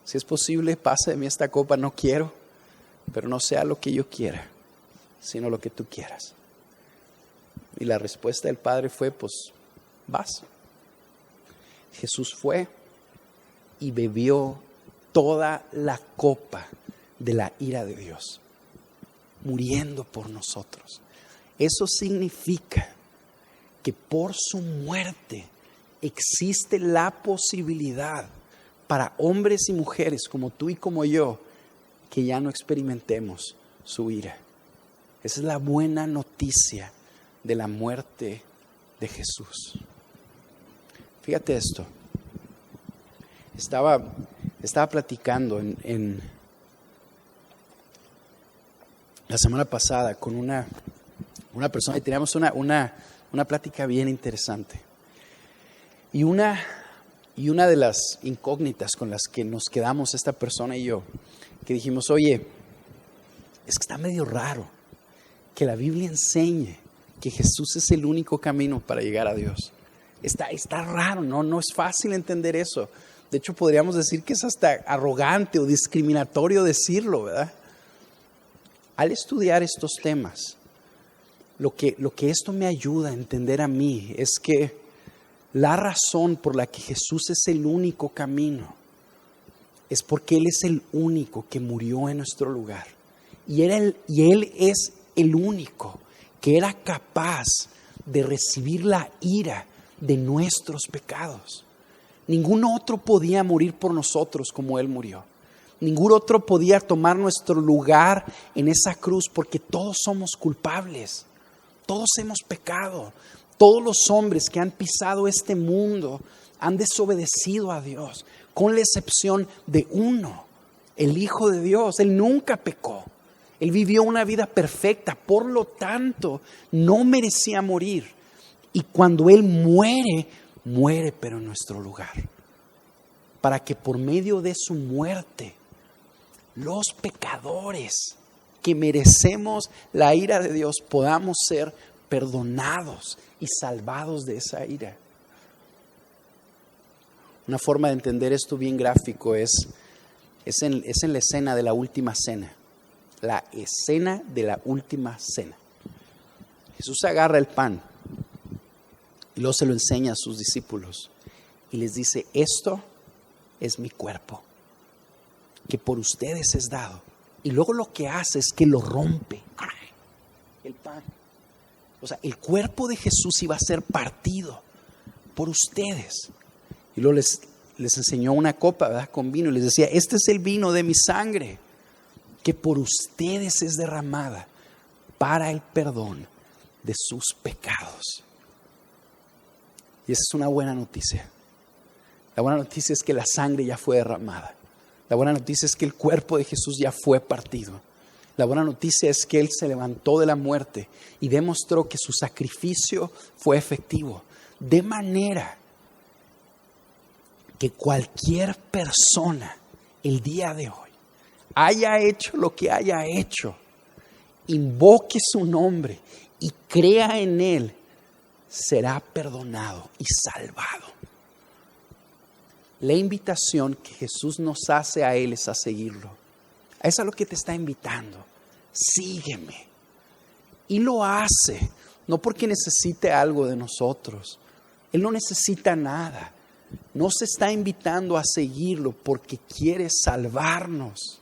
si es posible, pasa de mí esta copa, no quiero, pero no sea lo que yo quiera, sino lo que tú quieras. Y la respuesta del Padre fue: pues vas. Jesús fue y bebió toda la copa de la ira de Dios, muriendo por nosotros. Eso significa que por su muerte existe la posibilidad para hombres y mujeres como tú y como yo que ya no experimentemos su ira. Esa es la buena noticia de la muerte de Jesús. Fíjate esto. Estaba platicando en la semana pasada con una persona y teníamos una plática bien interesante. Y una de las incógnitas con las que nos quedamos esta persona y yo, que dijimos: oye, es que está medio raro que la Biblia enseñe que Jesús es el único camino para llegar a Dios. Está raro, no es fácil entender eso. De hecho, podríamos decir que es hasta arrogante o discriminatorio decirlo, ¿verdad? Al estudiar estos temas, lo que esto me ayuda a entender a mí es que la razón por la que Jesús es el único camino es porque Él es el único que murió en nuestro lugar. Y Él es el único que era capaz de recibir la ira de nuestros pecados. Ningún otro podía morir por nosotros como Él murió. Ningún otro podía tomar nuestro lugar en esa cruz, porque todos somos culpables. Todos hemos pecado. Todos los hombres que han pisado este mundo han desobedecido a Dios, con la excepción de uno, el Hijo de Dios. Él nunca pecó. Él vivió una vida perfecta, por lo tanto, no merecía morir. Y cuando Él muere pero en nuestro lugar, para que por medio de su muerte, los pecadores que merecemos la ira de Dios podamos ser perdonados y salvados de esa ira. Una forma de entender esto bien gráfico es en la escena de la última cena. La escena de la última cena. Jesús agarra el pan y luego se lo enseña a sus discípulos y les dice: esto es mi cuerpo, que por ustedes es dado. Y luego lo que hace es que lo rompe, el pan. O sea, el cuerpo de Jesús iba a ser partido por ustedes. Y luego les enseñó una copa, ¿verdad?, con vino, y les decía, este es el vino de mi sangre, que por ustedes es derramada para el perdón de sus pecados. Y esa es una buena noticia. La buena noticia es que la sangre ya fue derramada. La buena noticia es que el cuerpo de Jesús ya fue partido. La buena noticia es que Él se levantó de la muerte y demostró que su sacrificio fue efectivo. De manera que cualquier persona el día de hoy haya hecho lo que haya hecho, invoque su nombre y crea en Él, será perdonado y salvado. La invitación que Jesús nos hace a Él es a seguirlo. A eso es a lo que te está invitando. Sígueme. Y lo hace, no porque necesite algo de nosotros. Él no necesita nada. Nos está invitando a seguirlo porque quiere salvarnos.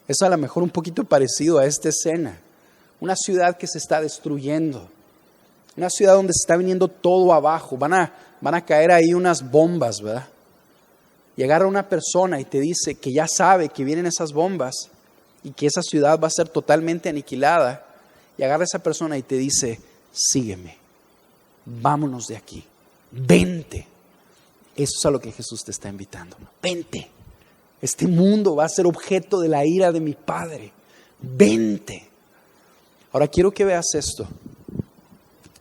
Es a lo mejor un poquito parecido a esta escena. Una ciudad que se está destruyendo. Una ciudad donde se está viniendo todo abajo. Van a caer ahí unas bombas, ¿verdad? Y agarra una persona y te dice que ya sabe que vienen esas bombas y que esa ciudad va a ser totalmente aniquilada. Y agarra a esa persona y te dice, sígueme, vámonos de aquí, vente. Eso es a lo que Jesús te está invitando. Vente, este mundo va a ser objeto de la ira de mi Padre. Vente. Ahora quiero que veas esto.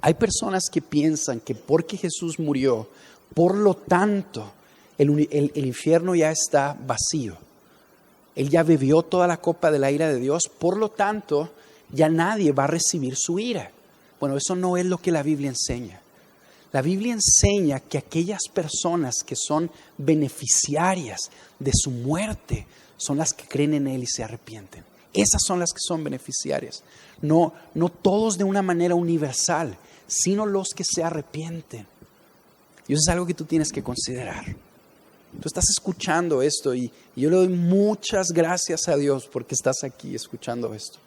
Hay personas que piensan que porque Jesús murió, por lo tanto, el infierno ya está vacío. Él ya bebió toda la copa de la ira de Dios, por lo tanto, ya nadie va a recibir su ira. Bueno, eso no es lo que la Biblia enseña. La Biblia enseña que aquellas personas que son beneficiarias de su muerte son las que creen en Él y se arrepienten. Esas son las que son beneficiarias. No todos de una manera universal, sino los que se arrepienten. Y eso es algo que tú tienes que considerar. Tú estás escuchando esto y yo le doy muchas gracias a Dios porque estás aquí escuchando esto.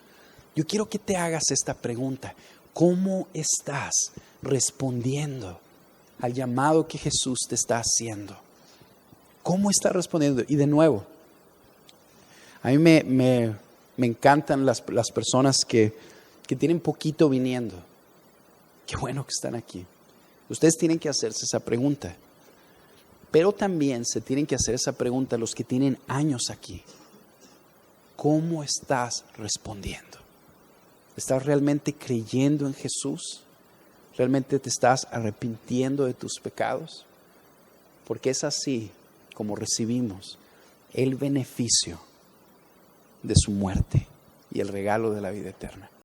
Yo quiero que te hagas esta pregunta. ¿Cómo estás respondiendo al llamado que Jesús te está haciendo? ¿Cómo estás respondiendo? Y de nuevo, a mí me encantan las personas que tienen poquito viniendo. Qué bueno que están aquí. Ustedes tienen que hacerse esa pregunta. Pero también se tienen que hacer esa pregunta los que tienen años aquí. ¿Cómo estás respondiendo? ¿Estás realmente creyendo en Jesús? ¿Realmente te estás arrepintiendo de tus pecados? Porque es así como recibimos el beneficio de su muerte y el regalo de la vida eterna.